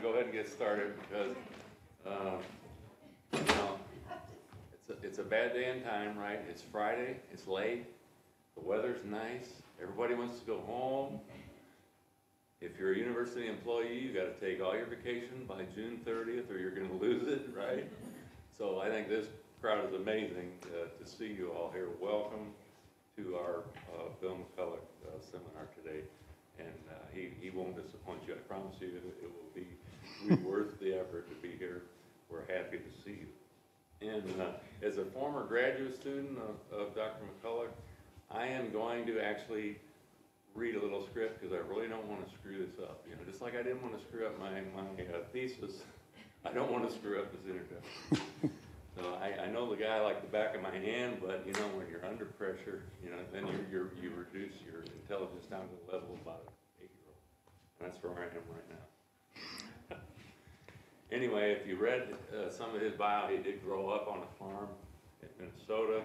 to go ahead and get started because, you know, it's a bad day and time, right? It's Friday, it's late, the weather's nice, everybody wants to go home. If you're a university employee, you got to take all your vacation by June 30th or you're going to lose it, right? So I think this crowd is amazing to see you all here. Welcome to our Bill McCulloch seminar today. And he won't disappoint you, I promise you. It will be worth the effort to be here. We're happy to see you. And as a former graduate student of Dr. McCulloch, I am going to actually read a little script because I really don't want to screw this up. You know, just like I didn't want to screw up my thesis, I don't want to screw up this introduction. So I know the guy like the back of my hand, but you know, when you're under pressure, you know, then you reduce your intelligence down to the level of about an 8-year-old. And that's where I am right now. Anyway, if you read some of his bio, he did grow up on a farm in Minnesota.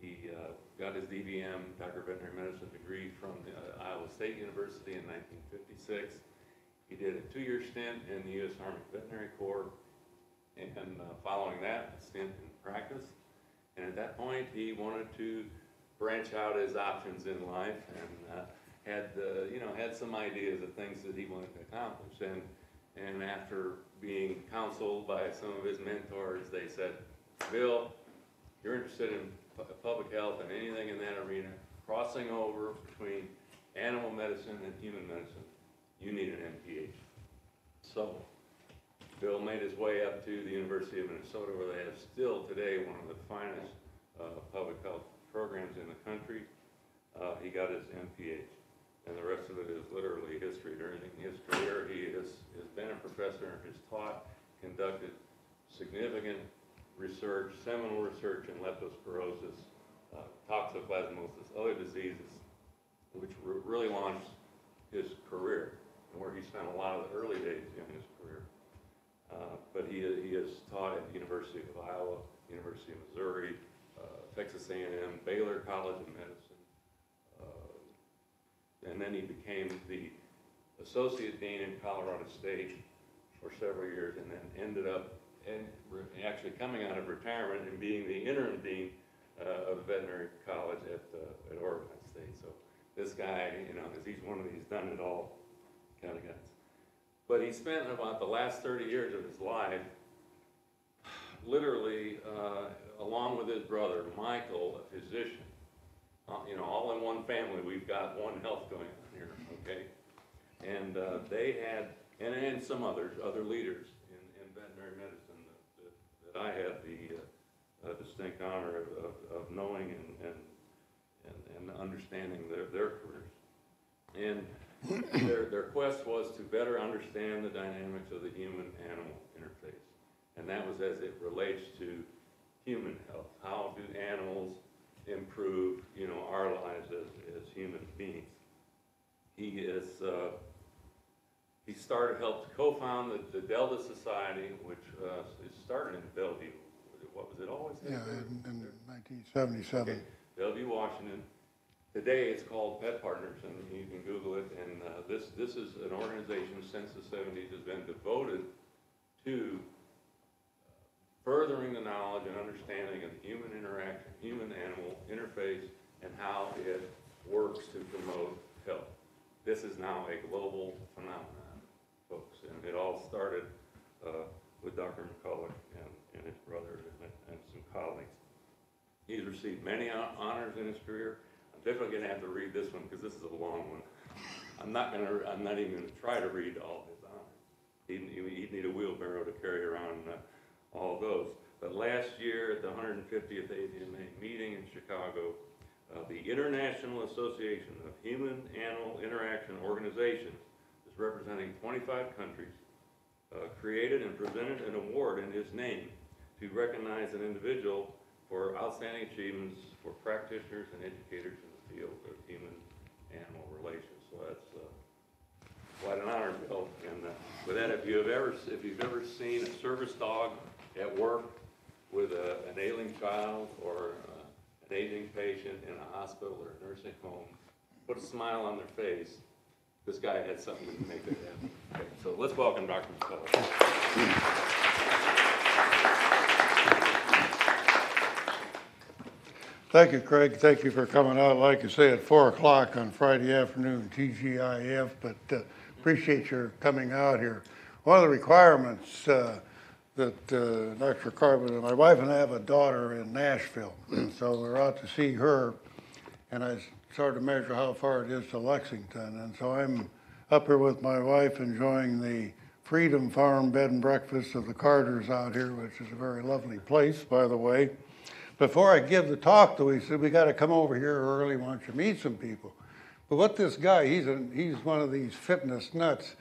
He got his DVM, Doctor of Veterinary Medicine degree from Iowa State University in 1956. He did a 2-year stint in the U.S. Army Veterinary Corps, and following that, a stint in practice. And at that point, he wanted to branch out his options in life and had some ideas of things that he wanted to accomplish. And after being counseled by some of his mentors, they said, Bill, you're interested in public health and anything in that arena, crossing over between animal medicine and human medicine, you need an MPH. So Bill made his way up to the University of Minnesota, where they have still today one of the finest public health programs in the country. He got his MPH, and the rest of it is literally history. During his career, he has been a professor, has taught, conducted significant research, seminal research in leptospirosis, toxoplasmosis, other diseases, which really launched his career, and where he spent a lot of the early days in his career. But he has taught at the University of Iowa, University of Missouri, Texas A&M, Baylor College of Medicine, and then he became the associate dean in Colorado State for several years, and then ended up actually coming out of retirement and being the interim dean of the veterinary college at Oregon State. So this guy, you know, he's one of these done it all kind of guys. But he spent about the last 30 years of his life, literally, along with his brother, Michael, a physician. You know, all in one family, we've got one health going on here, okay? And they had, and some other leaders in veterinary medicine that I had the distinct honor of knowing and understanding their careers. And their quest was to better understand the dynamics of the human-animal interface. And that was as it relates to human health. How do animals improve, you know, our lives as human beings? He helped co-found the Delta Society, which started in Bellevue. What was it always? Yeah, in 1977. Okay. Bellevue, Washington. Today it's called Pet Partners, and you can Google it. And this is an organization since the 70s has been devoted to furthering the knowledge and understanding of the human interaction, human-animal interface, and how it works to promote health. This is now a global phenomenon, folks, and it all started with Dr. McCulloch and his brother and some colleagues. He's received many honors in his career. I'm definitely going to have to read this one because this is a long one. I'm not even going to try to read all of his honors. He'd need a wheelbarrow to carry around all those. But last year at the 150th AVMA meeting in Chicago, the International Association of Human-Animal Interaction Organizations, is representing 25 countries, created and presented an award in his name to recognize an individual for outstanding achievements for practitioners and educators in the field of human-animal relations. So that's quite an honor, Bill. And with that, if you've ever seen a service dog at work with an ailing child or an aging patient in a hospital or a nursing home, put a smile on their face. This guy had something to make it happen. Okay, so let's welcome Dr. McCulloch. Thank you, Craig. Thank you for coming out, like you say, at 4 o'clock on Friday afternoon, TGIF, but appreciate your coming out here. One of the requirements that Dr. Carpenter, my wife and I have a daughter in Nashville, so we're out to see her, and I started to measure how far it is to Lexington, and so I'm up here with my wife enjoying the Freedom Farm bed and breakfast of the Carters out here, which is a very lovely place, by the way. Before I give the talk, though, he said, we got to come over here early, why don't you meet some people? But what this guy, he's one of these fitness nuts.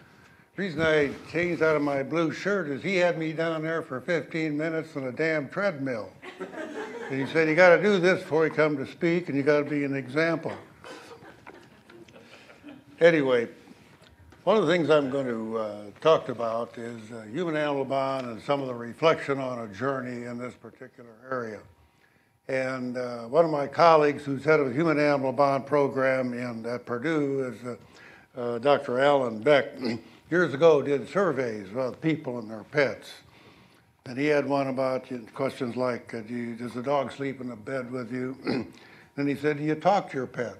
The reason I changed out of my blue shirt is he had me down there for 15 minutes on a damn treadmill. And he said, you got to do this before you come to speak, and you got to be an example. Anyway, one of the things I'm going to talk about is human-animal bond and some of the reflection on a journey in this particular area. And one of my colleagues who's head of the human-animal bond program at Purdue is Dr. Alan Beck. Years ago did surveys about people and their pets. And he had one about questions like, does the dog sleep in the bed with you? And he said, do you talk to your pet?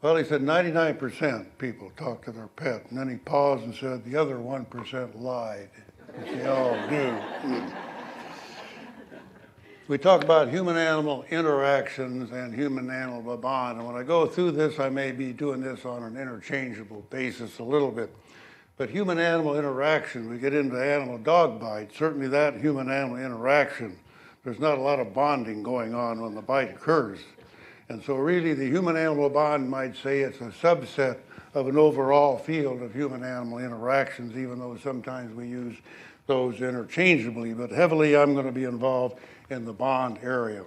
Well, he said 99% people talk to their pet. And then he paused and said, the other 1% lied. They all do. We talk about human-animal interactions and human-animal bond. And when I go through this, I may be doing this on an interchangeable basis a little bit. But human-animal interaction, we get into animal-dog bite. Certainly that human-animal interaction, there's not a lot of bonding going on when the bite occurs. And so really the human-animal bond might say it's a subset of an overall field of human-animal interactions, even though sometimes we use those interchangeably. But heavily I'm going to be involved in the bond area.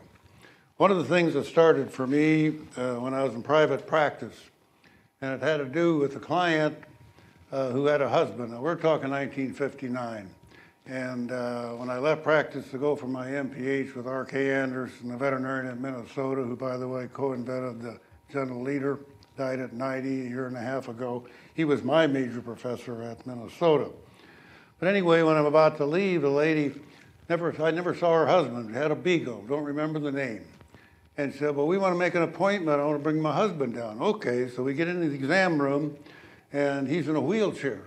One of the things that started for me when I was in private practice, and it had to do with a client who had a husband. Now, we're talking 1959. And when I left practice to go for my MPH with R.K. Anderson, a veterinarian in Minnesota, who, by the way, co-invented the gentle leader, died at 90 a year and a half ago. He was my major professor at Minnesota. But anyway, when I'm about to leave, the lady, I never saw her husband, had a beagle, don't remember the name. And she said, well, we want to make an appointment. I want to bring my husband down. Okay, so we get into the exam room, and he's in a wheelchair,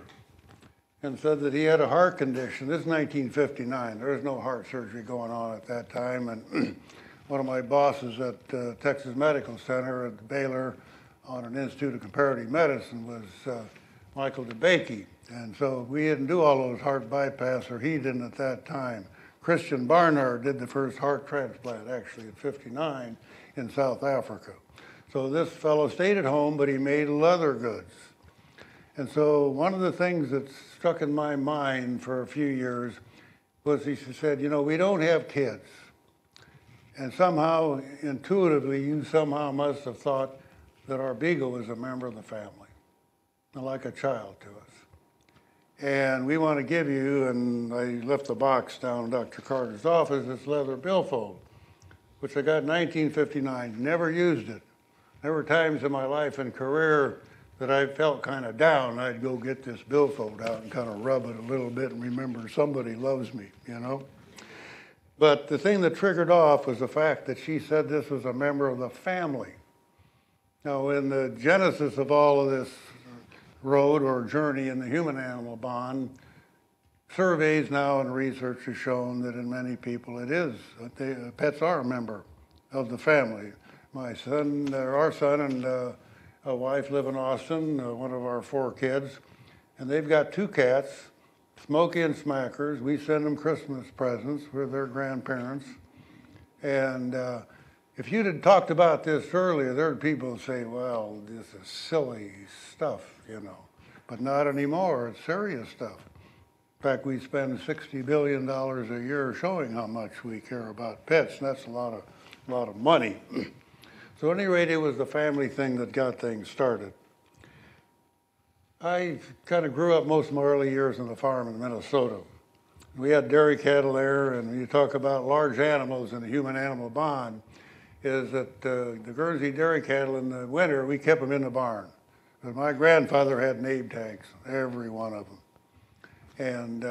and said that he had a heart condition. This is 1959. There was no heart surgery going on at that time. And one of my bosses at Texas Medical Center at Baylor on an Institute of Comparative Medicine was Michael DeBakey. And so we didn't do all those heart bypass, or he didn't at that time. Christian Barnard did the first heart transplant, actually, at 59 in South Africa. So this fellow stayed at home, but he made leather goods. And so one of the things that stuck in my mind for a few years was he said, you know, we don't have kids. And somehow, intuitively, you somehow must have thought that our beagle was a member of the family, like a child to us. And we want to give you, and I left the box down in Dr. Carter's office, this leather billfold, which I got in 1959, never used it. There were times in my life and career that I felt kind of down. I'd go get this billfold out and kind of rub it a little bit and remember somebody loves me, you know. But the thing that triggered off was the fact that she said this was a member of the family. Now, in the genesis of all of this road or journey in the human-animal bond, surveys now and research has shown that in many people it is. Pets are a member of the family. My son, our son and a wife live in Austin, one of our 4 kids, and they've got 2 cats, Smokey and Smackers. We send them Christmas presents with their grandparents. And if you'd had talked about this earlier, there'd people say, well, this is silly stuff, you know. But not anymore, it's serious stuff. In fact, we spend $60 billion a year showing how much we care about pets, and that's a lot of money. So at any rate, it was the family thing that got things started. I kind of grew up most of my early years on the farm in Minnesota. We had dairy cattle there, and when you talk about large animals and the human-animal bond, is that the Guernsey dairy cattle in the winter, we kept them in the barn. But my grandfather had name tags, every one of them. And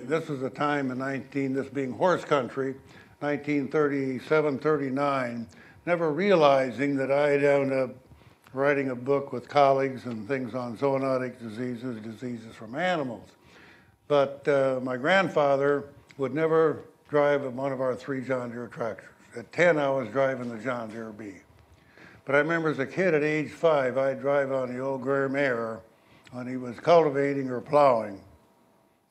this was a time in this being horse country, 1937, 39, never realizing that I'd end up writing a book with colleagues and things on zoonotic diseases, diseases from animals. But my grandfather would never drive one of our 3 John Deere tractors. At 10, I was driving the John Deere B. But I remember as a kid at age 5, I'd drive on the old gray mare when he was cultivating or plowing.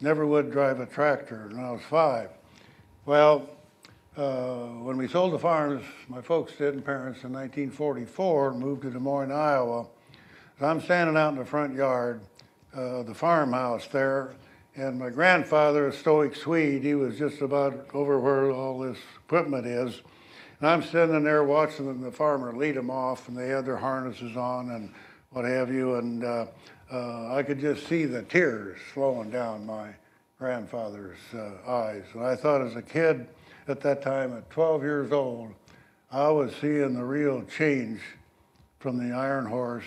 Never would drive a tractor when I was 5. Well, when we sold the farms, my folks did, and parents, in 1944, and moved to Des Moines, Iowa, I'm standing out in the front yard, the farmhouse there, and my grandfather, a stoic Swede, he was just about over where all this equipment is. And I'm standing there watching the farmer lead them off, and they had their harnesses on and what have you, and I could just see the tears flowing down my grandfather's eyes. And I thought as a kid at that time, at 12 years old, I was seeing the real change from the iron horse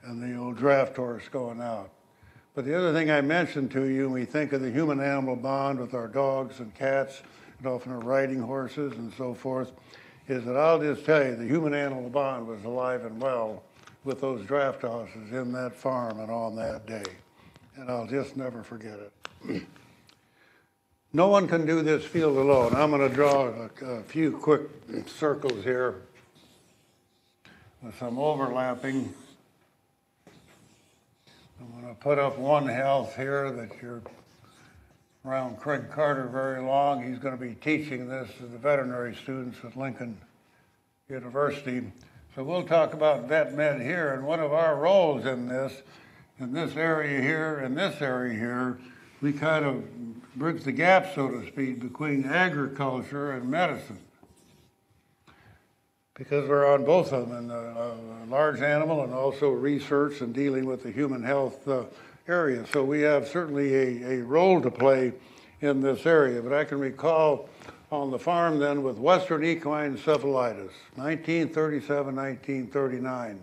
and the old draft horse going out. But the other thing I mentioned to you, when we think of the human-animal bond with our dogs and cats, and often our riding horses and so forth, is that I'll just tell you, the human-animal bond was alive and well with those draft horses in that farm and on that day. And I'll just never forget it. No one can do this field alone. I'm going to draw a few quick circles here with some overlapping. I'm going to put up One Health here that you're around Craig Carter very long. He's going to be teaching this to the veterinary students at Lincoln University. So we'll talk about vet med here, and one of our roles in this area here and this area here, we kind of bridge the gap, so to speak, between agriculture and medicine. Because we're on both of them, in the large animal and also research and dealing with the human health area. So we have certainly a role to play in this area. But I can recall on the farm then with Western equine encephalitis, 1937, 1939.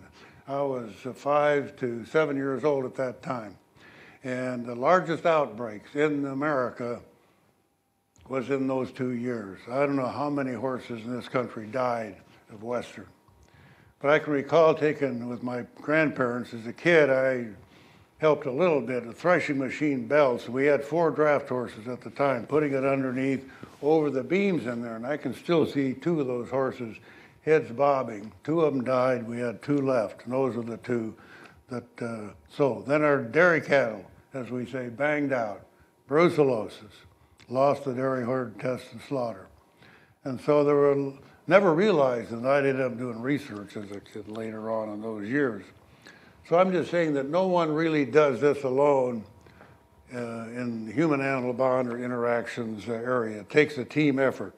I was 5 to 7 years old at that time. And the largest outbreaks in America was in those 2 years. I don't know how many horses in this country died of Western. But I can recall taking with my grandparents as a kid, I helped a little bit, a threshing machine belts. We had 4 draft horses at the time, putting it underneath over the beams in there. And I can still see 2 of those horses, heads bobbing. 2 of them died, we had 2 left. And those are the 2 that, so then our dairy cattle, as we say, banged out. Brucellosis, lost the dairy herd test and slaughter. And so there were, never realized that I ended up doing research as a kid later on in those years. So I'm just saying that no one really does this alone in the human-animal bond or interactions area. It takes a team effort.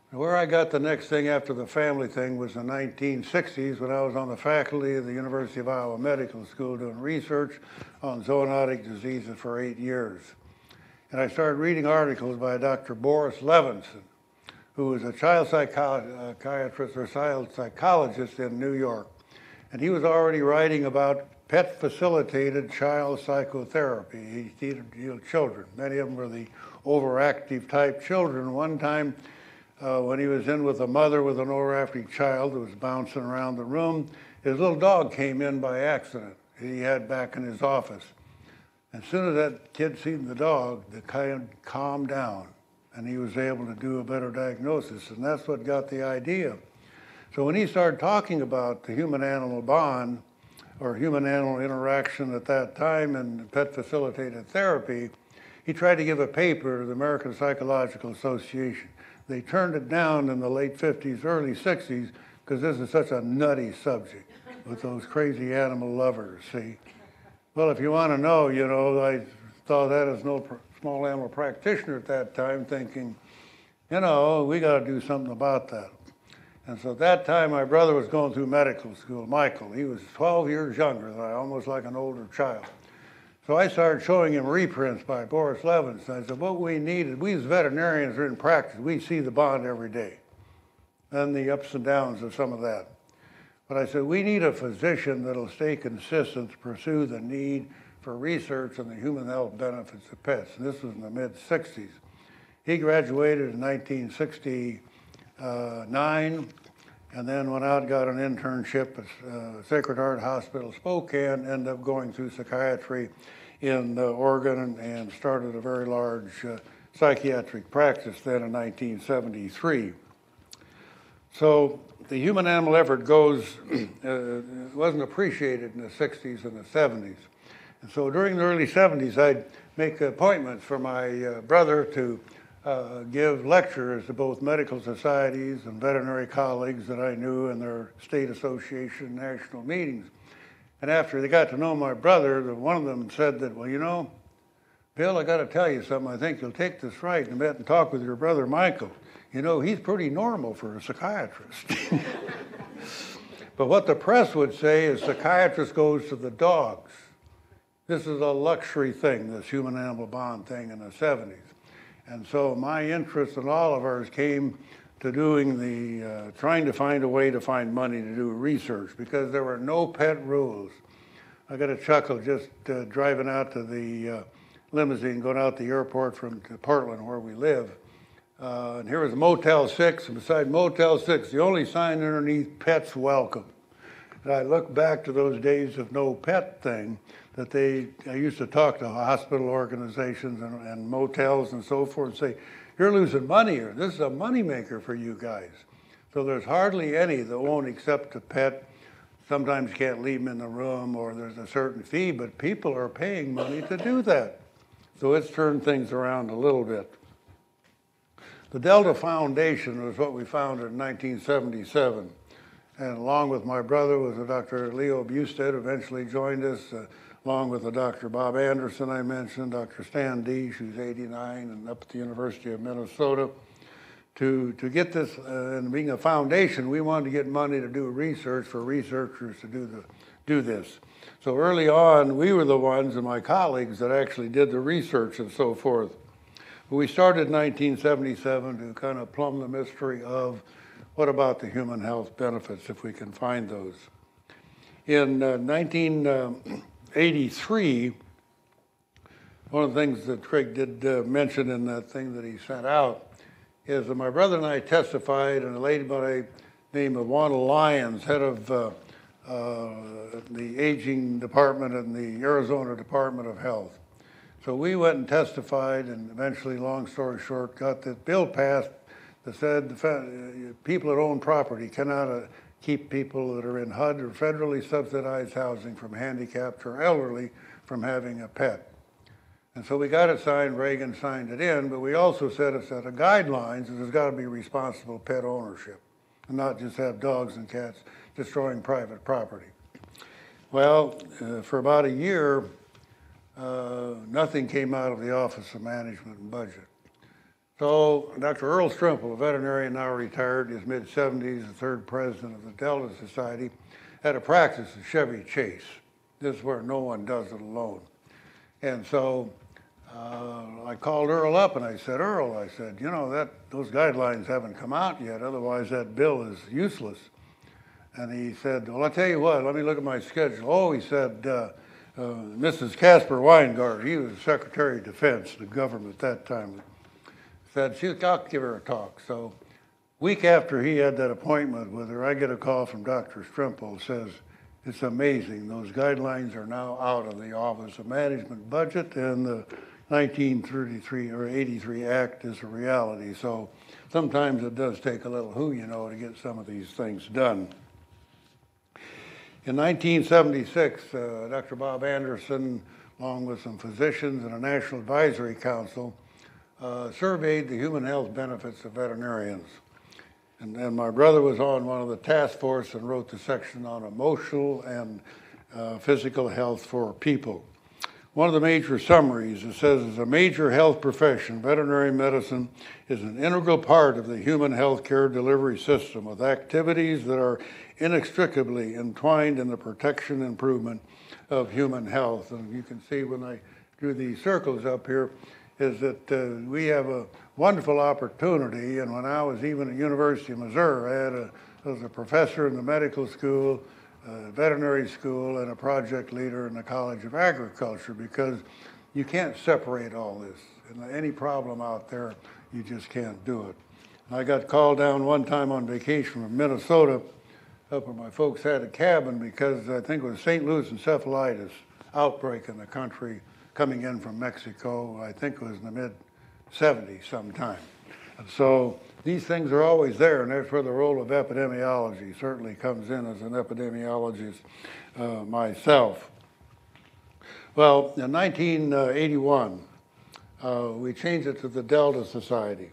Where I got the next thing after the family thing was the 1960s when I was on the faculty of the University of Iowa Medical School doing research on zoonotic diseases for 8 years. And I started reading articles by Dr. Boris Levinson, who was a child psychiatrist or child psychologist in New York. And he was already writing about pet-facilitated child psychotherapy. He treated children. Many of them were the overactive type children. One time, when he was in with a mother with an overactive child that was bouncing around the room, his little dog came in by accident. He had back in his office. As soon as that kid seen the dog, the kid calmed down, and he was able to do a better diagnosis, and that's what got the idea. So when he started talking about the human-animal bond or human-animal interaction at that time and pet-facilitated therapy, he tried to give a paper to the American Psychological Association. They turned it down in the late 50s, early 60s, because this is such a nutty subject with those crazy animal lovers, see. Well, if you want to know, you know, I thought that as no small animal practitioner at that time, thinking, you know, we got to do something about that. And so at that time, my brother was going through medical school, Michael. He was 12 years younger than I, almost like an older child. So I started showing him reprints by Boris Levinson. I said, what we needed, we as veterinarians are in practice, we see the bond every day, and the ups and downs of some of that. But I said, we need a physician that'll stay consistent to pursue the need for research on the human health benefits of pets. And this was in the mid-60s. He graduated in 1969 and then went out and got an internship at Sacred Heart Hospital, Spokane, ended up going through psychiatry in Oregon and started a very large psychiatric practice then in 1973. So the human-animal effort wasn't appreciated in the 60s and the 70s. And so during the early 70s, I'd make appointments for my brother to give lectures to both medical societies and veterinary colleagues that I knew in their state association national meetings. And after they got to know my brother, one of them said that, well, you know, Bill, I got to tell you something. I think you'll take this right and met and talk with your brother Michael. You know, he's pretty normal for a psychiatrist. But what the press would say is psychiatrist goes to the dogs. This is a luxury thing, this human-animal bond thing in the 70s. And so my interest and all of ours came to doing trying to find a way to find money to do research because there were no pet rules. I got a chuckle just driving out to the limousine, going out the airport from Portland where we live. And here was Motel 6, and beside Motel 6, the only sign underneath, pets welcome. And I look back to those days of no pet thing, that I used to talk to hospital organizations and motels and so forth and say, you're losing money here. This is a moneymaker for you guys. So there's hardly any that won't accept a pet. Sometimes you can't leave them in the room or there's a certain fee, but people are paying money to do that. So it's turned things around a little bit. The Delta Foundation was what we founded in 1977. And along with my brother was a Dr. Leo Busted, eventually joined us, along with the Dr. Bob Anderson I mentioned, Dr. Stan Deesh, who's 89 and up at the University of Minnesota. To get this, and being a foundation, we wanted to get money to do research for researchers to do this. So early on, we were the ones and my colleagues that actually did the research and so forth. We started in 1977 to kind of plumb the mystery of what about the human health benefits, if we can find those. In 1983, one of the things that Craig did mention in that thing that he sent out is that my brother and I testified, and a lady by the name of Wanda Lyons, head of the aging department in the Arizona Department of Health. So we went and testified, and eventually, long story short, got this bill passed that said people that own property cannot keep people that are in HUD or federally subsidized housing from handicapped or elderly from having a pet. And so we got it signed, Reagan signed it in, but we also set a set of guidelines that there's got to be responsible pet ownership and not just have dogs and cats destroying private property. Well, for about a year, nothing came out of the Office of Management and Budget. So Dr. Earl Strimple, a veterinarian now retired, in his mid-70s, the third president of the Delta Society, had a practice at Chevy Chase. This is where no one does it alone. And so I called Earl up and I said, Earl, I said, you know, those guidelines haven't come out yet, otherwise that bill is useless. And he said, well, I'll tell you what, let me look at my schedule. Oh, he said, Mrs. Casper Weingart, he was Secretary of Defense, the government at that time, said, I'll give her a talk. So week after he had that appointment with her, I get a call from Dr. Strimple, says, it's amazing, those guidelines are now out of the Office of Management Budget, and the 1933 or 83 Act is a reality. So sometimes it does take a little to get some of these things done. In 1976, Dr. Bob Anderson, along with some physicians and a National Advisory Council, surveyed the human health benefits of veterinarians. And my brother was on one of the task force and wrote the section on emotional and physical health for people. One of the major summaries, it says, as a major health profession, veterinary medicine is an integral part of the human health care delivery system with activities that are inextricably entwined in the protection and improvement of human health. And you can see when I drew these circles up here, is that we have wonderful opportunity. And when I was even at University of Missouri, I was a professor in the medical school, veterinary school, and a project leader in the College of Agriculture, because you can't separate all this. And any problem out there, you just can't do it. And I got called down one time on vacation from Minnesota, up where my folks had a cabin, because I think it was St. Louis encephalitis outbreak in the country coming in from Mexico. I think it was in the mid-'70s sometime. And so these things are always there, and that's where the role of epidemiology certainly comes in as an epidemiologist myself. Well, in 1981, we changed it to the Delta Society.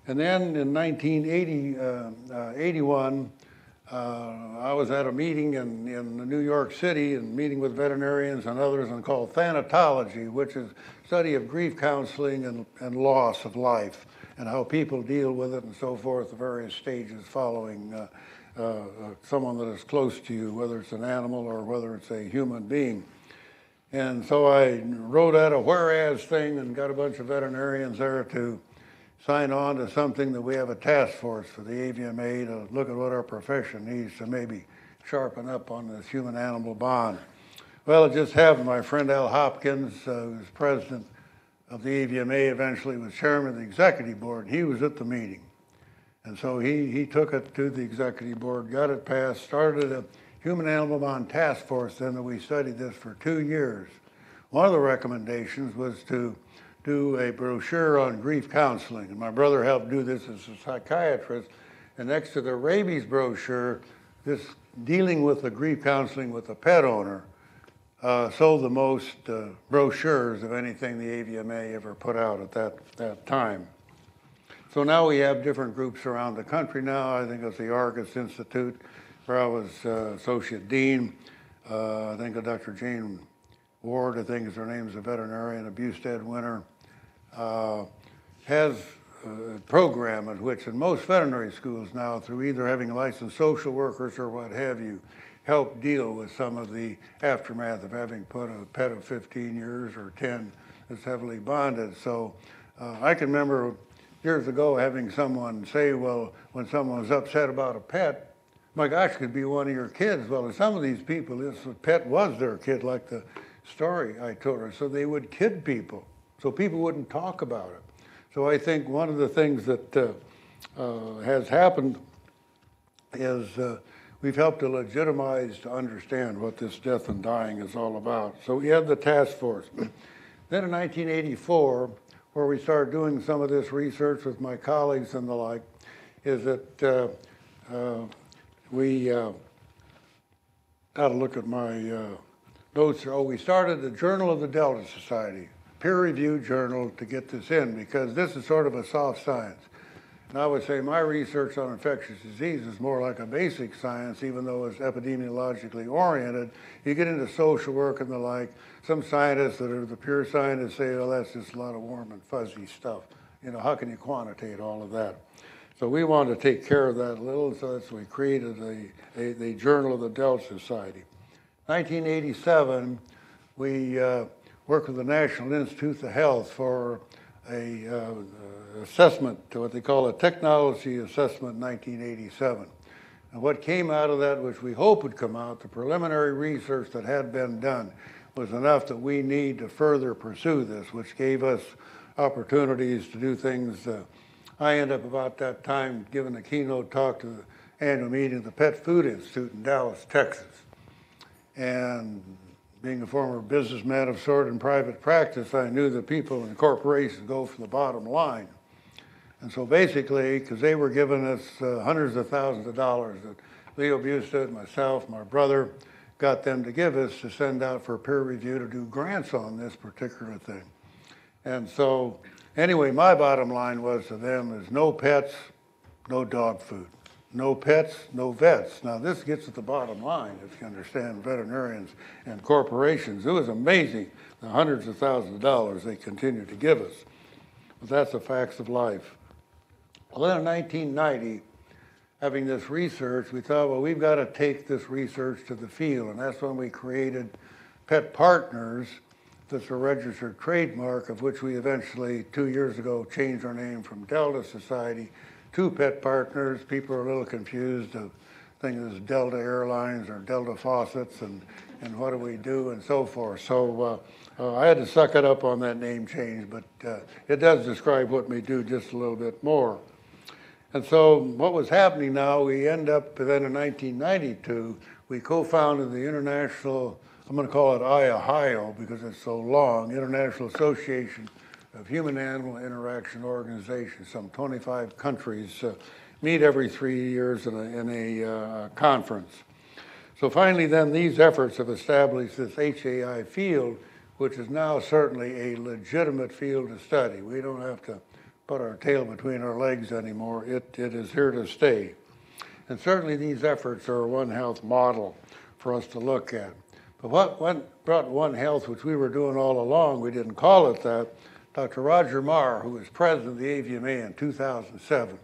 And then in 1981, I was at a meeting in New York City and meeting with veterinarians and others, and called thanatology, which is study of grief counseling and loss of life and how people deal with it and so forth, the various stages following someone that is close to you, whether it's an animal or whether it's a human being. And so I wrote out a whereas thing and got a bunch of veterinarians there to sign on to something that we have a task force for the AVMA to look at what our profession needs to maybe sharpen up on this human-animal bond. Well, it just happened my friend Al Hopkins, who was president of the AVMA, eventually was chairman of the executive board, and he was at the meeting. And so he took it to the executive board, got it passed, started a human-animal bond task force then that we studied this for 2 years. One of the recommendations was to do a brochure on grief counseling, and my brother helped do this as a psychiatrist. And next to the rabies brochure, this dealing with the grief counseling with the pet owner sold the most brochures of anything the AVMA ever put out at that time. So now we have different groups around the country now. I think it's the Argus Institute, where I was associate dean. I think of Dr. Jane Ward, I think is her name, is a veterinarian, a Bustad winner, has a program at which in most veterinary schools now, through either having licensed social workers or what have you, help deal with some of the aftermath of having put a pet of 15 years or 10 that's heavily bonded. So I can remember years ago having someone say, well, when someone was upset about a pet, my gosh, it could be one of your kids. Well, some of these people, this pet was their kid, like the story I told her. So they would kid people, so people wouldn't talk about it. So I think one of the things that has happened is we've helped to legitimize, to understand what this death and dying is all about. So we had the task force. Then in 1984, where we started doing some of this research with my colleagues and the like, is that we got to look at my notes. Oh, we started the Journal of the Delta Society, peer-reviewed journal, to get this in, because this is sort of a soft science. And I would say my research on infectious disease is more like a basic science, even though it's epidemiologically oriented. You get into social work and the like. Some scientists that are the pure scientists say, oh, that's just a lot of warm and fuzzy stuff. You know, how can you quantitate all of that? So we wanted to take care of that a little, so that's why we created the Journal of the Delta Society. 1987, we worked with the National Institutes of Health for a assessment, to what they call a technology assessment, 1987. And what came out of that, which we hope would come out, the preliminary research that had been done, was enough that we need to further pursue this, which gave us opportunities to do things. I ended up about that time giving a keynote talk to the annual meeting of the Pet Food Institute in Dallas, Texas. And being a former businessman of sort in private practice, I knew that people in corporations go for the bottom line. And so basically, because they were giving us hundreds of thousands of dollars that Leo Bustad, myself, my brother, got them to give us to send out for peer review to do grants on this particular thing. And so anyway, my bottom line was to them is no pets, no dog food. No pets, no vets. Now this gets at the bottom line, if you understand veterinarians and corporations. It was amazing the hundreds of thousands of dollars they continue to give us. But that's the facts of life. Well, then in 1990, having this research, we thought, well, we've got to take this research to the field. And that's when we created Pet Partners that's a registered trademark, of which we eventually, 2 years ago, changed our name from Delta Society to Pet Partners. People are a little confused of thinking it's Delta Airlines or Delta Faucets and what do we do and so forth. So I had to suck it up on that name change, but it does describe what we do just a little bit more. And so what was happening now, we end up then in 1992, we co-founded the International, I'm going to call it IAHIO because it's so long, International Association of Human-Animal Interaction Organizations. Some 25 countries meet every 3 years in a conference. So finally then these efforts have established this HAI field, which is now certainly a legitimate field of study. We don't have to put our tail between our legs anymore. It is here to stay. And certainly these efforts are a One Health model for us to look at. But what brought One Health, which we were doing all along, we didn't call it that, Dr. Roger Marr, who was president of the AVMA in 2007,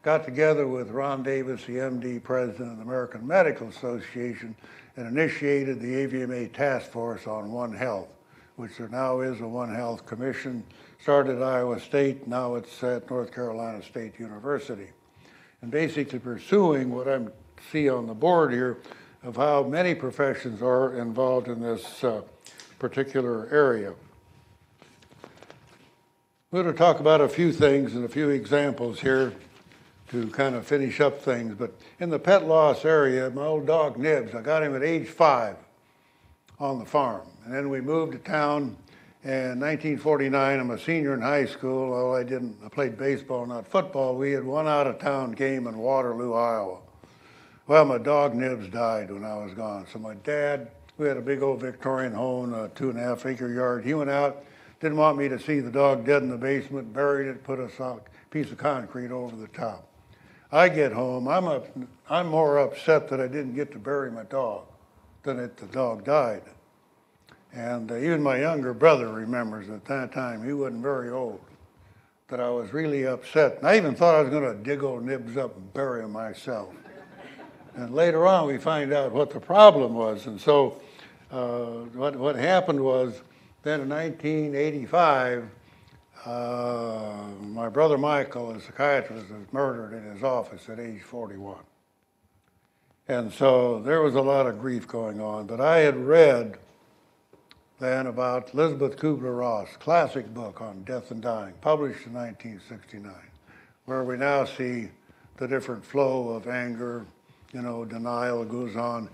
got together with Ron Davis, the MD, president of the American Medical Association, and initiated the AVMA task force on One Health, which there now is a One Health Commission. Started at Iowa State, now it's at North Carolina State University. And basically pursuing what I see on the board here of how many professions are involved in this particular area. We're going to talk about a few things and a few examples here to kind of finish up things. But in the pet loss area, my old dog Nibs, I got him at age 5 on the farm. And then we moved to town. In 1949, I'm a senior in high school. Well, I played baseball, not football. We had one out-of-town game in Waterloo, Iowa. Well, my dog Nibs died when I was gone. So my dad, we had a big old Victorian home, a 2.5-acre yard. He went out, didn't want me to see the dog dead in the basement, buried it, put a piece of concrete over the top. I get home, I'm more upset that I didn't get to bury my dog than that the dog died. And even my younger brother remembers at that time, he wasn't very old, that I was really upset. And I even thought I was going to dig old Nibs up and bury him myself. And later on, we find out what the problem was. And so what happened was, then in 1985, my brother Michael, a psychiatrist, was murdered in his office at age 41. And so there was a lot of grief going on. But I had read then about Elizabeth Kubler-Ross, classic book on death and dying, published in 1969, where we now see the different flow of anger, denial goes on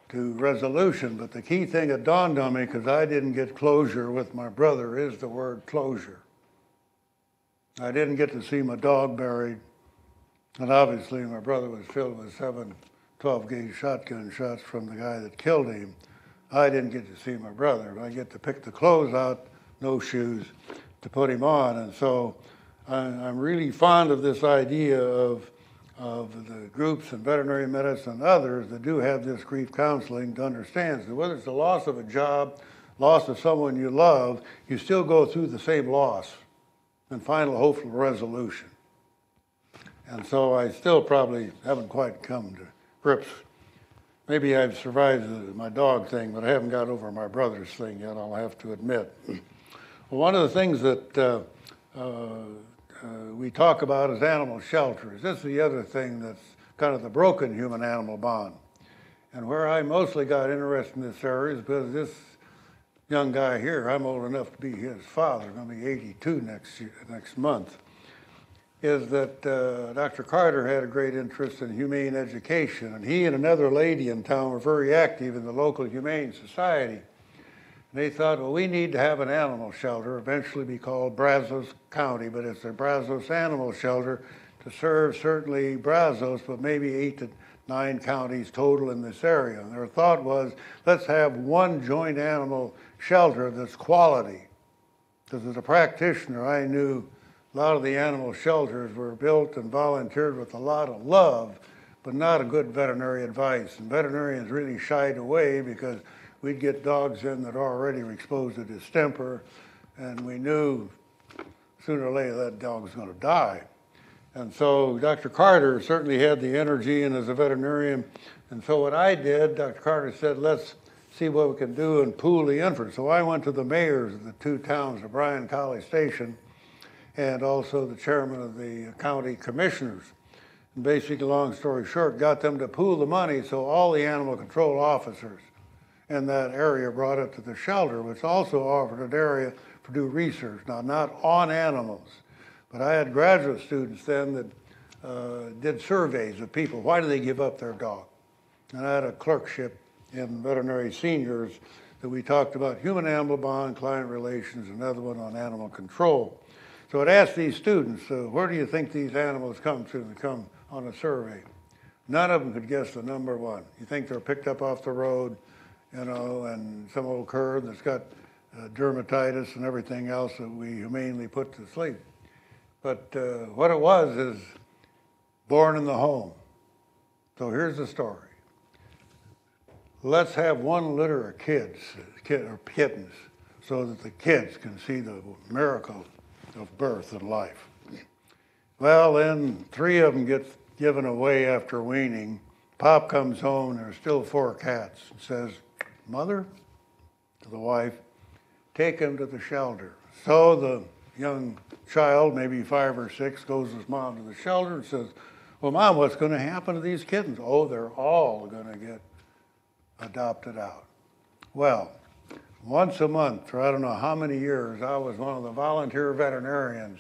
to resolution. But the key thing that dawned on me, because I didn't get closure with my brother, is the word closure. I didn't get to see my dog buried, and obviously my brother was filled with 7 12-gauge shotgun shots from the guy that killed him. I didn't get to see my brother, but I get to pick the clothes out, no shoes, to put him on. And so I'm really fond of this idea of the groups in veterinary medicine and others that do have this grief counseling to understand that whether it's the loss of a job, loss of someone you love, you still go through the same loss and final hopeful resolution. And so I still probably haven't quite come to grips. Maybe I've survived my dog thing, but I haven't got over my brother's thing yet, I'll have to admit. Well, one of the things that we talk about is animal shelters. This is the other thing that's kind of the broken human-animal bond. And where I mostly got interested in this area is because this young guy here, I'm old enough to be his father, I'm going to be 82 next month, is that Dr. Carter had a great interest in humane education, and he and another lady in town were very active in the local humane society. And they thought, well, we need to have an animal shelter, eventually be called Brazos County, but it's a Brazos Animal Shelter to serve certainly Brazos, but maybe 8 to 9 counties total in this area. And their thought was, let's have one joint animal shelter that's quality. Because as a practitioner, I knew a lot of the animal shelters were built and volunteered with a lot of love, but not a good veterinary advice. And veterinarians really shied away because we'd get dogs in that already were exposed to distemper, and we knew sooner or later that dog was going to die. And so Dr. Carter certainly had the energy and as a veterinarian. And so what I did, Dr. Carter said, let's see what we can do and pool the inference. So I went to the mayors of the two towns of Bryan College Station and also the chairman of the county commissioners. And basically, long story short, got them to pool the money so all the animal control officers in that area brought it to the shelter, which also offered an area to do research. Now, not on animals, but I had graduate students then that did surveys of people. Why do they give up their dog? And I had a clerkship in veterinary seniors that we talked about human-animal bond, client relations, another one on animal control. So I'd ask these students, where do you think these animals come to? They come on a survey. None of them could guess the number one. You think they're picked up off the road, you know, and some old cur that's got dermatitis and everything else that we humanely put to sleep. But what it was is born in the home. So here's the story. Let's have one litter of kittens, so that the kids can see the miracle of birth and life. Well, then 3 of them get given away after weaning. Pop comes home, there's still 4 cats, and says, "Mother," to the wife, "take him to the shelter." So the young child, maybe 5 or 6, goes with mom to the shelter and says, "Well, Mom, what's going to happen to these kittens?" "Oh, they're all going to get adopted out." Well, once a month, for I don't know how many years, I was one of the volunteer veterinarians.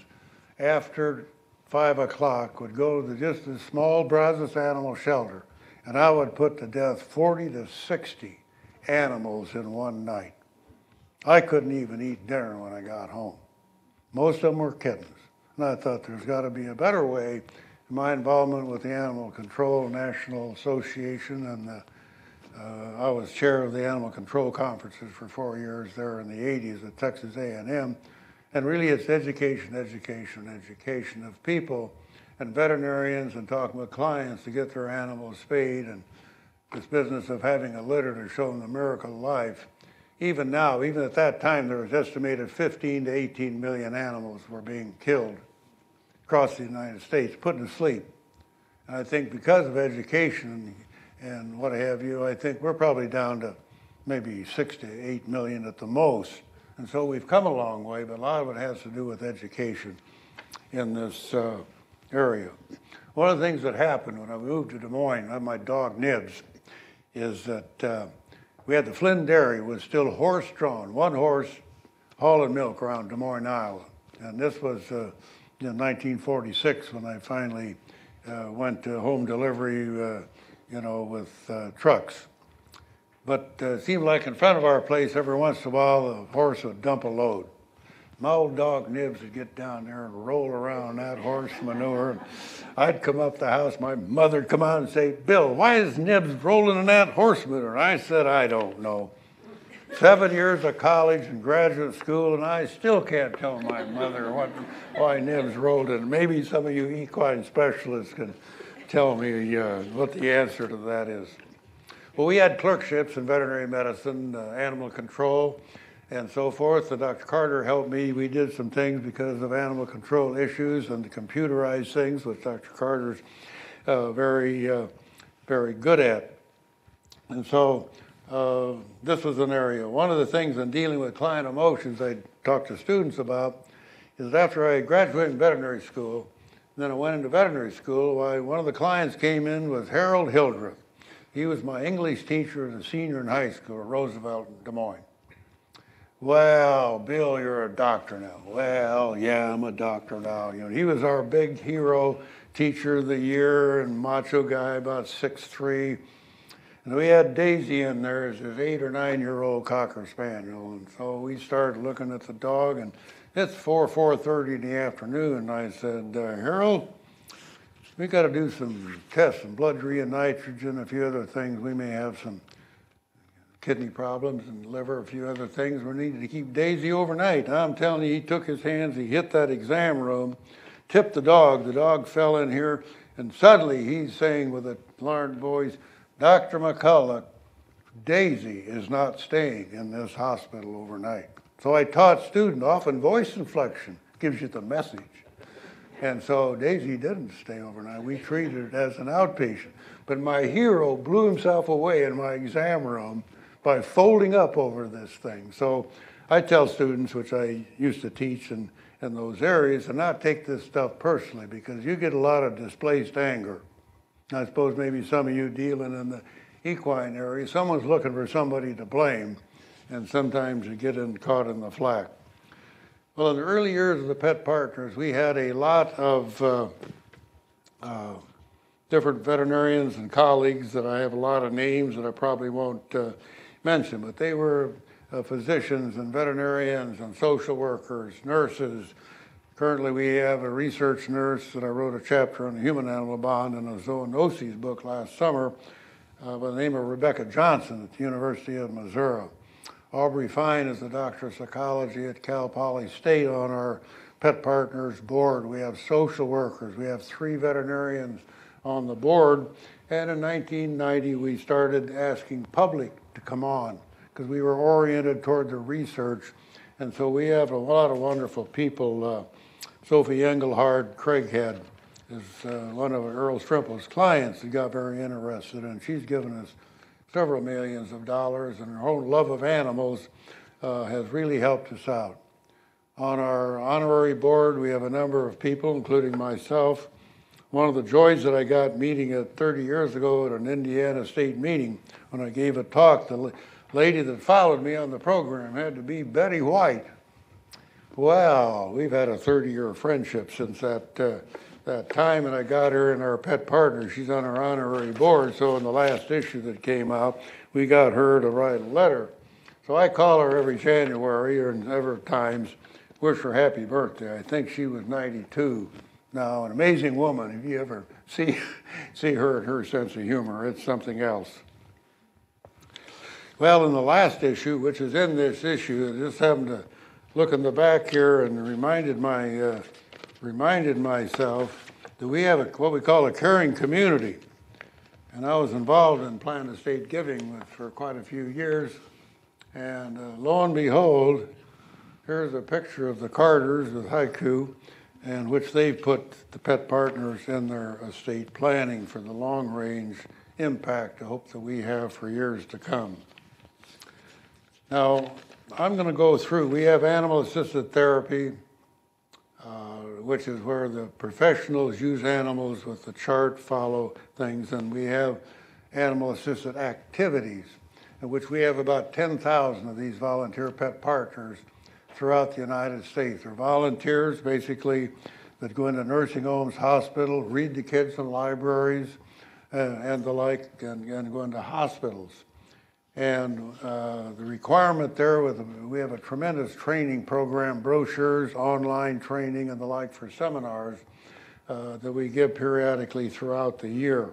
After 5 o'clock, would go to just a small Brazos animal shelter, and I would put to death 40 to 60 animals in one night. I couldn't even eat dinner when I got home. Most of them were kittens. And I thought there's got to be a better way. My involvement with the Animal Control National Association, and I was chair of the animal control conferences for 4 years there in the 80s at Texas A&M. And really it's education, education, education of people and veterinarians and talking with clients to get their animals spayed, and this business of having a litter to show them the miracle of life. Even now, even at that time, there was estimated 15 to 18 million animals were being killed across the United States, put to sleep. And I think because of education and what have you, I think we're probably down to maybe 6 to 8 million at the most. And so we've come a long way, but a lot of it has to do with education in this area. One of the things that happened when I moved to Des Moines, I had my dog Nibs, is that we had the Flynn Dairy was still horse-drawn, one horse hauling milk around Des Moines, Iowa. And this was in 1946 when I finally went to home delivery, you know, with trucks. But it seemed like in front of our place, every once in a while, the horse would dump a load. My old dog Nibs would get down there and roll around that horse manure. And I'd come up the house, my mother'd come out and say, "Bill, why is Nibs rolling in that horse manure?" And I said, "I don't know." 7 years of college and graduate school, and I still can't tell my mother why Nibs rolled in. Maybe some of you equine specialists can tell me what the answer to that is. Well, we had clerkships in veterinary medicine, animal control, and so forth. And Dr. Carter helped me. We did some things because of animal control issues and the computerized things, which Dr. Carter's very good at. And so this was an area. One of the things in dealing with client emotions I talked to students about is after I graduated in veterinary school, then I went into veterinary school, one of the clients came in was Harold Hildreth. He was my English teacher as a senior in high school at Roosevelt in Des Moines. "Well, Bill, you're a doctor now." "Well, yeah, I'm a doctor now." You know, he was our big hero, teacher of the year, and macho guy, about 6'3". And we had Daisy in there as his 8 or 9-year-old Cocker Spaniel. And so we started looking at the dog, and it's 4:30 in the afternoon. And I said, "Harold, we got to do some tests, some blood urea nitrogen, a few other things. We may have some kidney problems and liver, a few other things. We needed to keep Daisy overnight." And I'm telling you, he took his hands, he hit that exam room, tipped the dog fell in here, and suddenly he's saying with a alarmed voice, "Dr. McCulloch, Daisy is not staying in this hospital overnight." So I taught students, often voice inflection gives you the message. And so Daisy didn't stay overnight. We treated it as an outpatient. But my hero blew himself away in my exam room by folding up over this thing. So I tell students, which I used to teach in those areas, to not take this stuff personally, because you get a lot of displaced anger. I suppose maybe some of you dealing in the equine area, someone's looking for somebody to blame, and sometimes you get caught in the flack. Well, in the early years of the Pet Partners, we had a lot of different veterinarians and colleagues that I have a lot of names that I probably won't mention, but they were physicians and veterinarians and social workers, nurses. Currently, we have a research nurse that I wrote a chapter on the human-animal bond in a zoonoses book last summer by the name of Rebecca Johnson at the University of Missouri. Aubrey Fine is a doctor of psychology at Cal Poly State on our Pet Partners board. We have social workers. We have 3 veterinarians on the board. And in 1990, we started asking public to come on because we were oriented toward the research. And so we have a lot of wonderful people. Sophie Engelhard Craighead is one of Earl Strimple's clients that got very interested, and she's given us several millions of dollars, and her own love of animals has really helped us out. On our honorary board, we have a number of people, including myself. One of the joys that I got meeting 30 years ago at an Indiana state meeting, when I gave a talk, the lady that followed me on the program had to be Betty White. Well, we've had a 30-year friendship since that time, and I got her in our Pet Partners. She's on our honorary board, so in the last issue that came out, we got her to write a letter. So I call her every January or several times, wish her happy birthday. I think she was 92 now, an amazing woman. If you ever see her and her sense of humor, it's something else. Well, in the last issue, which is in this issue, I just happened to look in the back here and reminded myself that we have what we call a caring community. And I was involved in Plan of State Giving for quite a few years. And lo and behold, here's a picture of the Carters with haiku, in which they've put the Pet Partners in their estate planning for the long-range impact I hope that we have for years to come. Now, I'm going to go through. We have animal-assisted therapy, which is where the professionals use animals with the chart, follow things, and we have animal-assisted activities, in which we have about 10,000 of these volunteer Pet Partners throughout the United States. They're volunteers, basically, that go into nursing homes, hospitals, read to kids in libraries, and the like, and go into hospitals. And the requirement there, we have a tremendous training program, brochures, online training, and the like for seminars that we give periodically throughout the year.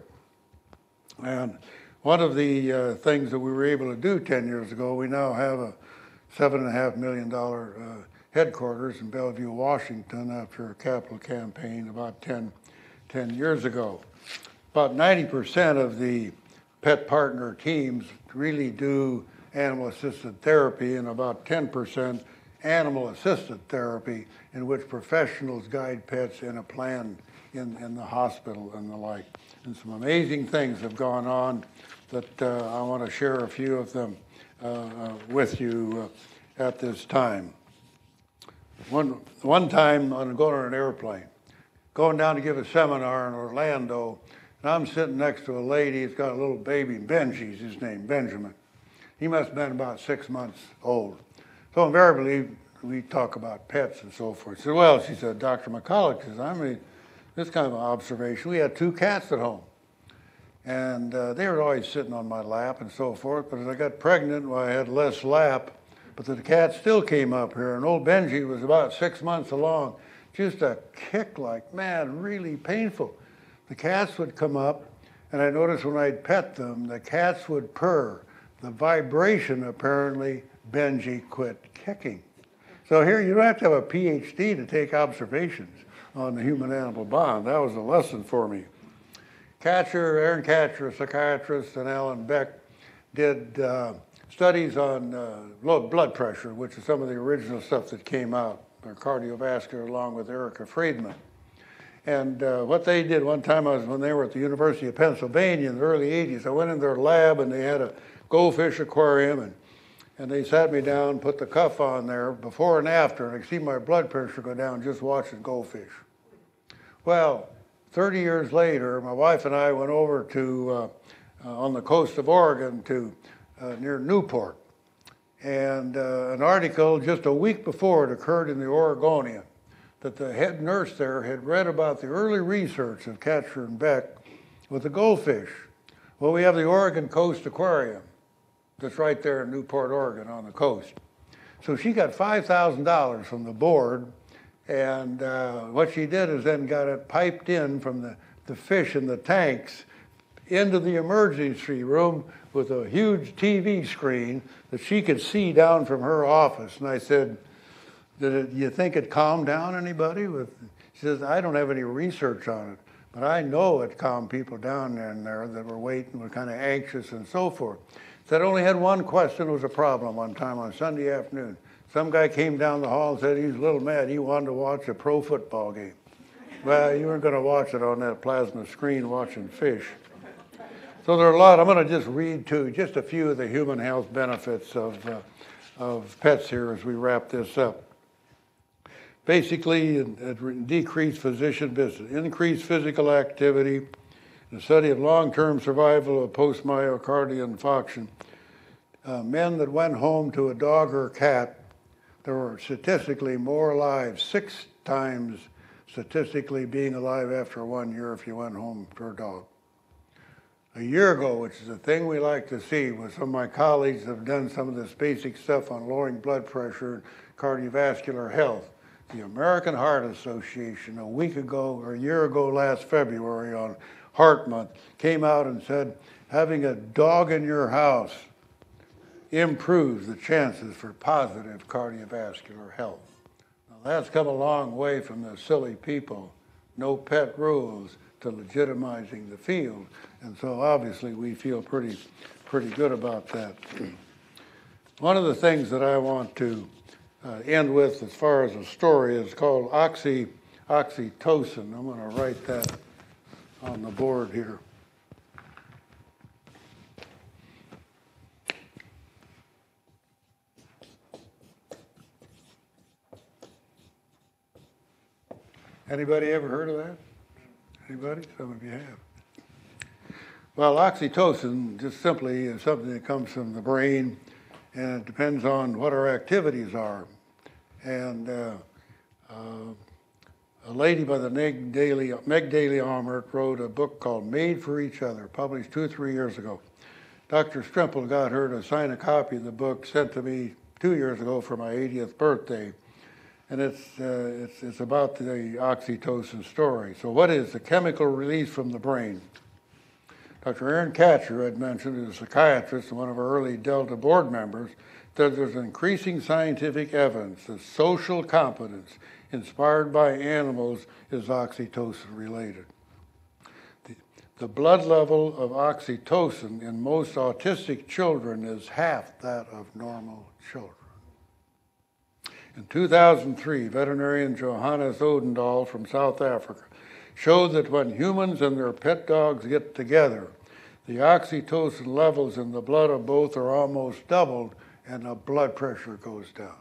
And one of the things that we were able to do 10 years ago, we now have a $7.5 million headquarters in Bellevue, Washington, after a capital campaign about 10 years ago. About 90% of the Pet Partner teams really do animal-assisted therapy, and about 10% animal-assisted therapy, in which professionals guide pets in a plan in the hospital and the like. And some amazing things have gone on that I want to share a few of them with you at this time. One time, I'm going on an airplane, going down to give a seminar in Orlando, and I'm sitting next to a lady who's got a little baby, Benji's his name, Benjamin. He must have been about 6 months old. So invariably, we talk about pets and so forth. So, well, she said, Dr. McCulloch says, I mean, this kind of an observation. We had 2 cats at home. And they were always sitting on my lap and so forth. But as I got pregnant, well, I had less lap. But the cat still came up here. And old Benji was about 6 months along. Just a kick like mad, really painful. The cats would come up, and I noticed when I'd pet them, the cats would purr. The vibration, apparently, Benji quit kicking. So here, you don't have to have a PhD to take observations on the human-animal bond. That was a lesson for me. Aaron Katcher, a psychiatrist, and Alan Beck did studies on blood pressure, which is some of the original stuff that came out, or cardiovascular, along with Erica Friedman. And what they did one time, when they were at the University of Pennsylvania in the early 80s, I went in their lab and they had a goldfish aquarium, and they sat me down, put the cuff on there before and after, and I could see my blood pressure go down just watching goldfish. Well, 30 years later, my wife and I went over to, on the coast of Oregon to near Newport. And an article just a week before it occurred in the Oregonian that the head nurse there had read about the early research of Katcher and Beck with the goldfish. Well, we have the Oregon Coast Aquarium that's right there in Newport, Oregon on the coast. So she got $5,000 from the board, and what she did is then got it piped in from the fish in the tanks into the emergency room with a huge TV screen that she could see down from her office. And I said, "Did you think it calmed down anybody?" She says, "I don't have any research on it, but I know it calmed people down in there that were waiting, were kind of anxious and so forth." Said, "Only had one question, was a problem one time on Sunday afternoon. Some guy came down the hall and said he was a little mad. He wanted to watch a pro football game." Well, you weren't going to watch it on that plasma screen watching fish. So there are a lot. I'm going to just read to just a few of the human health benefits of pets here as we wrap this up. Basically, decreased physician visits, increased physical activity, the study of long-term survival of post-myocardial infarction. Men that went home to a dog or a cat, there were statistically more alive, 6 times statistically being alive after 1 year if you went home for a dog. A year ago, which is a thing we like to see, was some of my colleagues have done some of this basic stuff on lowering blood pressure and cardiovascular health. The American Heart Association, a week ago or a year ago last February on Heart Month, came out and said having a dog in your house improves the chances for positive cardiovascular health. Now, that's come a long way from the silly people, no pet rules, to legitimizing the field. And so obviously we feel pretty good about that. One of the things that I want to end with as far as a story is called oxytocin. I'm going to write that on the board here. Anybody ever heard of that? Anybody? Some of you have. Well, oxytocin just simply is something that comes from the brain, and it depends on what our activities are. And a lady by the Meg Daly Armour wrote a book called Made for Each Other, published 2 or 3 years ago. Dr. Strimple got her to sign a copy of the book, sent to me 2 years ago for my 80th birthday. And it's about the oxytocin story. So what is the chemical release from the brain? Dr. Aaron Katcher had mentioned, who's a psychiatrist and one of our early Delta board members, that there's increasing scientific evidence that social competence inspired by animals is oxytocin related. The blood level of oxytocin in most autistic children is half that of normal children. In 2003, veterinarian Johannes Odendahl from South Africa showed that when humans and their pet dogs get together, the oxytocin levels in the blood of both are almost doubled and the blood pressure goes down.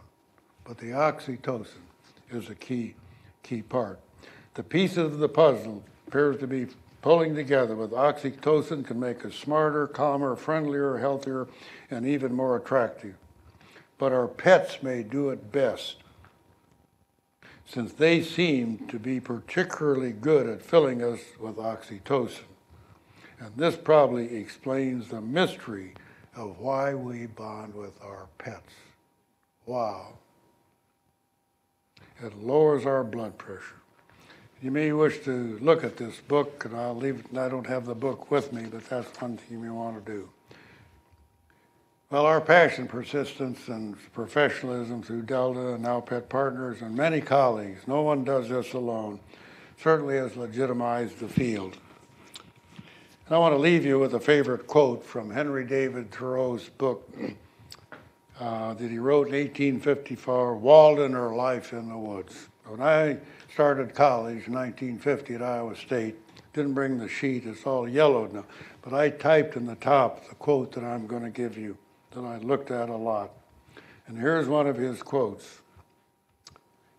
But the oxytocin is a key part. The pieces of the puzzle appears to be pulling together with oxytocin can make us smarter, calmer, friendlier, healthier, and even more attractive. But our pets may do it best, since they seem to be particularly good at filling us with oxytocin. And this probably explains the mystery of why we bond with our pets. Wow. It lowers our blood pressure. You may wish to look at this book, and I'll leave it. I don't have the book with me, but that's one thing you may want to do. Well, our passion, persistence, and professionalism through Delta and now Pet Partners and many colleagues, no one does this alone, certainly has legitimized the field. And I want to leave you with a favorite quote from Henry David Thoreau's book that he wrote in 1854, Walden or Life in the Woods. When I started college in 1950 at Iowa State, didn't bring the sheet. It's all yellowed now. But I typed in the top the quote that I'm going to give you that I looked at a lot. And here's one of his quotes.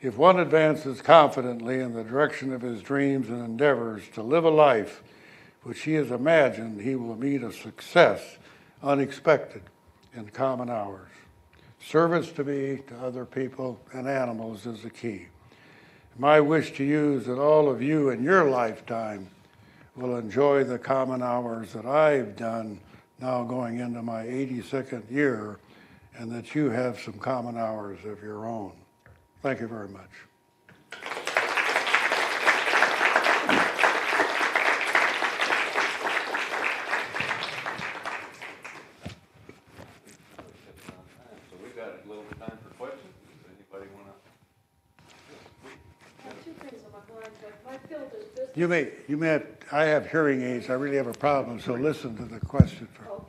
If one advances confidently in the direction of his dreams and endeavors to live a life which he has imagined, he will meet a success unexpected in common hours. Service to me, to other people and animals is the key. My wish to you is that all of you in your lifetime will enjoy the common hours that I've done now going into my 82nd year, and that you have some common hours of your own. Thank you very much. So we got a little time for questions. Does anybody want to? I have two things on my mind, but my field is business. I have hearing aids. I really have a problem, so listen to the question first. Okay.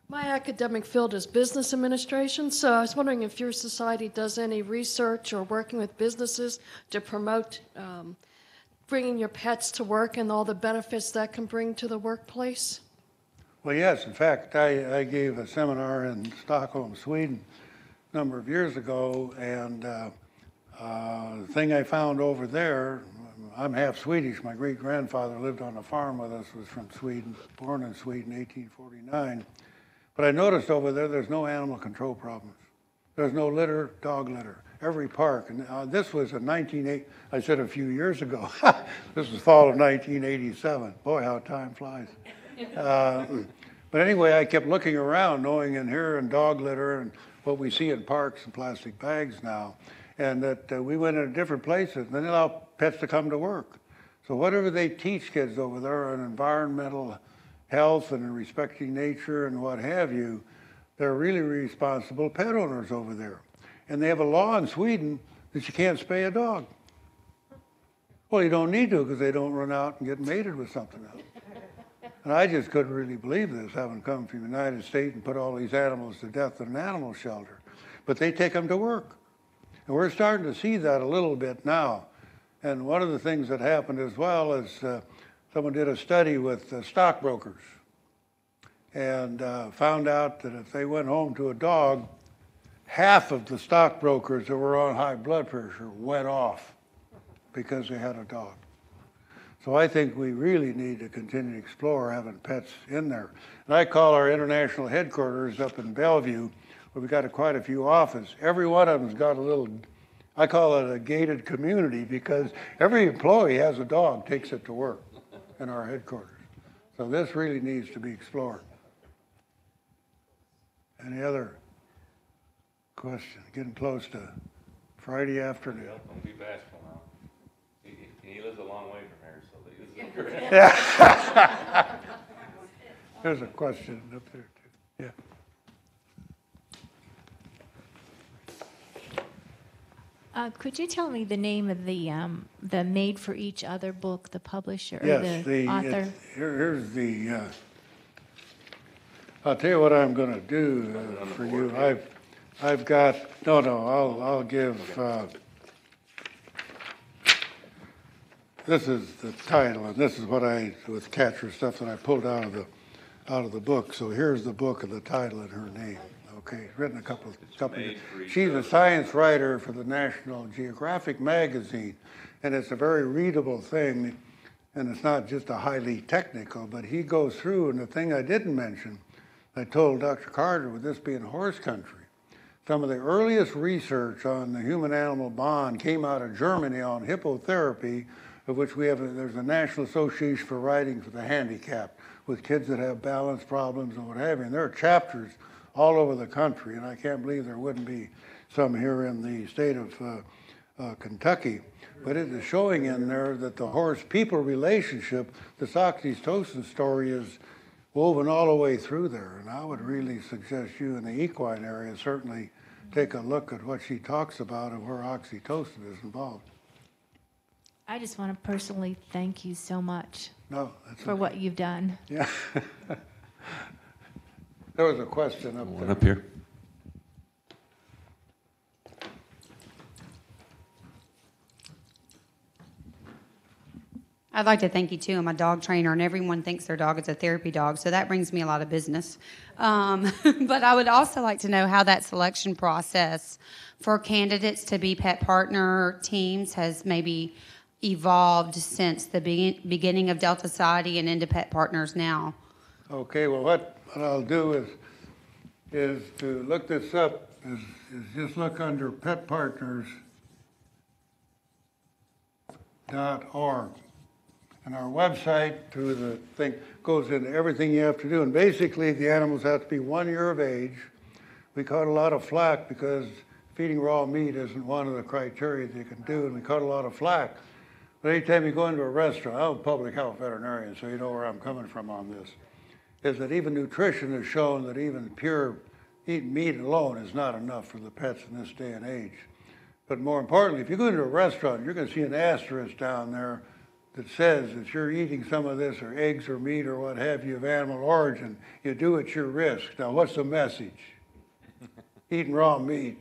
My academic field is business administration, so I was wondering if your society does any research or working with businesses to promote bringing your pets to work and all the benefits that can bring to the workplace? Well, yes. In fact, I gave a seminar in Stockholm, Sweden, a number of years ago, and the thing I found over there, I'm half Swedish. My great-grandfather lived on a farm with us, was from Sweden, born in Sweden, 1849. But I noticed over there, there's no animal control problems. There's no litter, dog litter. Every park, and this was in I said a few years ago. This was fall of 1987. Boy, how time flies. But anyway, I kept looking around, knowing and hearing dog litter and what we see in parks and plastic bags now, and that we went into different places, and they allow pets to come to work. So whatever they teach kids over there on environmental health and respecting nature and what have you, they're really responsible pet owners over there. And they have a law in Sweden that you can't spay a dog. Well, you don't need to because they don't run out and get mated with something else. And I just couldn't really believe this, having come from the United States and put all these animals to death in an animal shelter. But they take them to work. And we're starting to see that a little bit now. And one of the things that happened as well is someone did a study with stockbrokers and found out that if they went home to a dog, half of the stockbrokers that were on high blood pressure went off because they had a dog. So I think we really need to continue to explore having pets in there. And I call our international headquarters up in Bellevue, where we've got quite a few offices. Every one of them's got a little, I call it a gated community, because every employee has a dog, takes it to work in our headquarters. So this really needs to be explored. Any other question? Getting close to Friday afternoon. Well, don't be bashful now. He lives a long way from here, so this is There's a question up there too. Yeah. Could you tell me the name of the Made for Each Other book, the publisher, or Yes, the author? Here's the. I'll tell you what I'm going to do for you. I've got I'll give. This is the title, and this is what with catcher stuff that I pulled out of the book. So here's the book and the title and her name. Okay, written a couple. She's a science writer for the National Geographic magazine, and it's a very readable thing, and it's not just a highly technical. But he goes through, and the thing I didn't mention, I told Dr. Carter, with this being horse country, some of the earliest research on the human-animal bond came out of Germany on hippotherapy, of which there's a National Association for Riding for the Handicapped, with kids that have balance problems and what have you. And there are chapters all over the country, and I can't believe there wouldn't be some here in the state of Kentucky. But it is showing in there that the horse-people relationship, this oxytocin story, is woven all the way through there. And I would really suggest you in the equine area certainly take a look at what she talks about and where oxytocin is involved. I just want to personally thank you so much for okay. What you've done. Yeah. There was a question up there. up here. I'd like to thank you too. I'm a dog trainer, and everyone thinks their dog is a therapy dog, so that brings me a lot of business. But I would also like to know how that selection process for candidates to be pet partner teams has maybe evolved since the beginning of Delta Society and into pet partners now. Okay, well, what I'll do is to look this up, is just look under petpartners.org. And our website through the thing goes into everything you have to do. And basically, the animals have to be 1 year of age. We caught a lot of flack because feeding raw meat isn't one of the criteria that you can do, and we caught a lot of flack. But anytime you go into a restaurant, I'm a public health veterinarian, so you know where I'm coming from on this, is that even nutrition has shown that even pure eating meat alone is not enough for the pets in this day and age. But more importantly, if you go into a restaurant, you're going to see an asterisk down there that says that you're eating some of this, or eggs or meat or what have you of animal origin, you do at your risk. Now, what's the message? Eating raw meat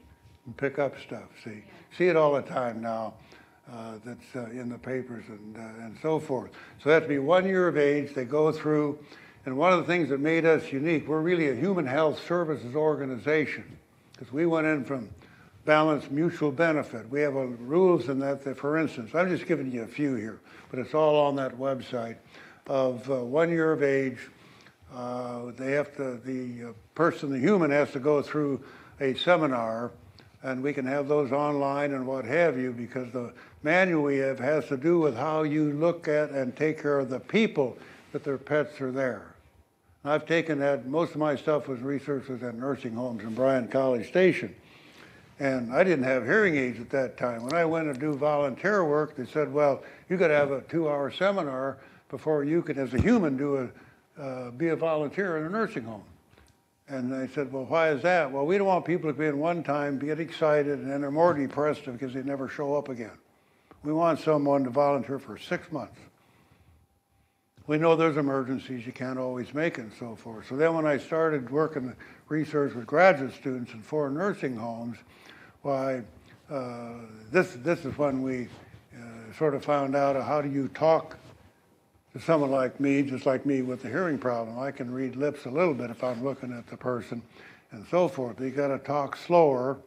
and pick up stuff, see it all the time now. That's in the papers and so forth. So they have to be 1 year of age. They go through, and one of the things that made us unique, we're really a human health services organization, because we went in from balanced mutual benefit. We have rules in that, for instance, I'm just giving you a few here, but it's all on that website, of 1 year of age. They have to, the person, the human, has to go through a seminar, and we can have those online and what have you, because the manual we have has to do with how you look at and take care of the people that their pets are there. And I've taken that, most of my stuff was research was at nursing homes in Bryan College Station. And I didn't have hearing aids at that time. When I went to do volunteer work, they said, well, you got to have a 2-hour seminar before you can, as a human, be a volunteer in a nursing home. And they said, well, why is that? Well, we don't want people to be in one time, get excited, and then they're more depressed because they never show up again. We want someone to volunteer for 6 months. We know there's emergencies, you can't always make it and so forth. So then when I started working research with graduate students in 4 nursing homes, why, this is when we sort of found out how do you talk to someone like me, just like me with the hearing problem. I can read lips a little bit if I'm looking at the person and so forth. You got to talk slower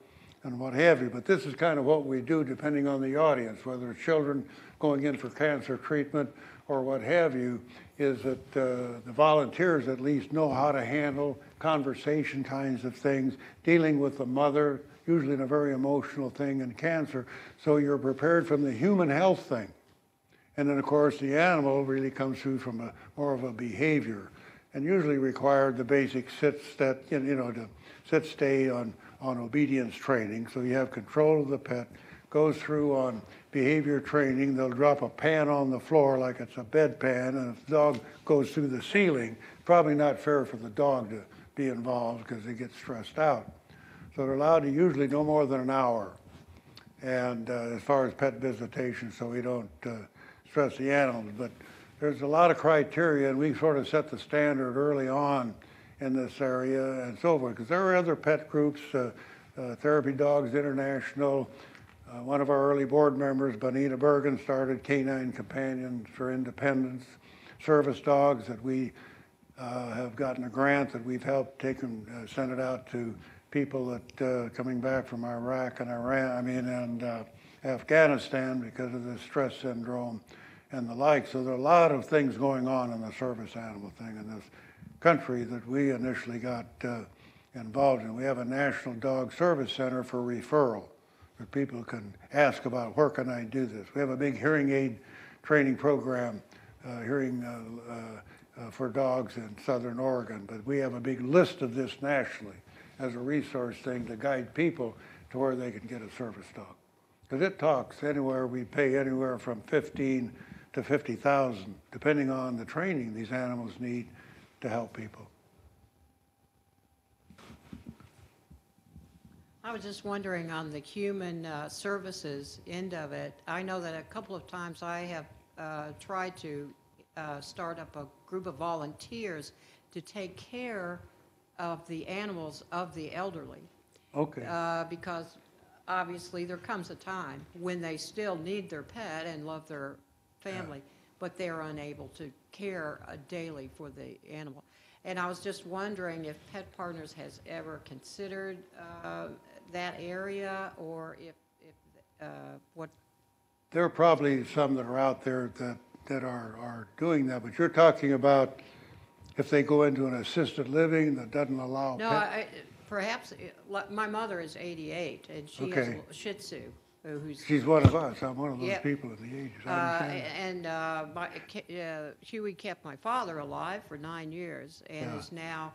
and what have you. But this is kind of what we do depending on the audience, whether it's children going in for cancer treatment or what have you, is that the volunteers at least know how to handle conversation kinds of things, dealing with the mother, usually in a very emotional thing, in cancer. So you're prepared from the human health thing. And then, of course, the animal really comes through from more of a behavior, and usually required the basic to sit, stay on obedience training. So you have control of the pet, goes through on behavior training. They'll drop a pan on the floor like it's a bedpan, and if the dog goes through the ceiling, probably not fair for the dog to be involved because they get stressed out. So they're allowed to usually no more than an hour. And as far as pet visitation, so we don't stress the animals. But there's a lot of criteria, and we sort of set the standard early on in this area and so forth, because there are other pet groups, Therapy Dogs International. One of our early board members, Bonita Bergen, started Canine Companions for Independence, service dogs that we have gotten a grant that we've helped send it out to people that coming back from Iraq and and Afghanistan because of the stress syndrome and the like. So there are a lot of things going on in the service animal thing in this country that we initially got involved in. We have a National Dog Service Center for referral, that people can ask about, where can I do this? We have a big hearing aid training program, for dogs in Southern Oregon, but we have a big list of this nationally as a resource thing to guide people to where they can get a service dog. Because it talks anywhere, we pay anywhere from $15,000 to $50,000, depending on the training these animals need to help people. I was just wondering on the human services end of it. I know that a couple of times I have tried to start up a group of volunteers to take care of the animals of the elderly. Okay. Because obviously there comes a time when they still need their pet and love their family. but they're unable to care daily for the animal. And I was just wondering if Pet Partners has ever considered that area, or if what. There are probably some that are out there that are doing that, but you're talking about if they go into an assisted living that doesn't allow No, pet. perhaps, my mother is 88, and she has Okay. a Shih Tzu, who's. She's one of us. I'm one of those Yeah. people in the ages. I understand. Huey kept my father alive for 9 years and Yeah. is now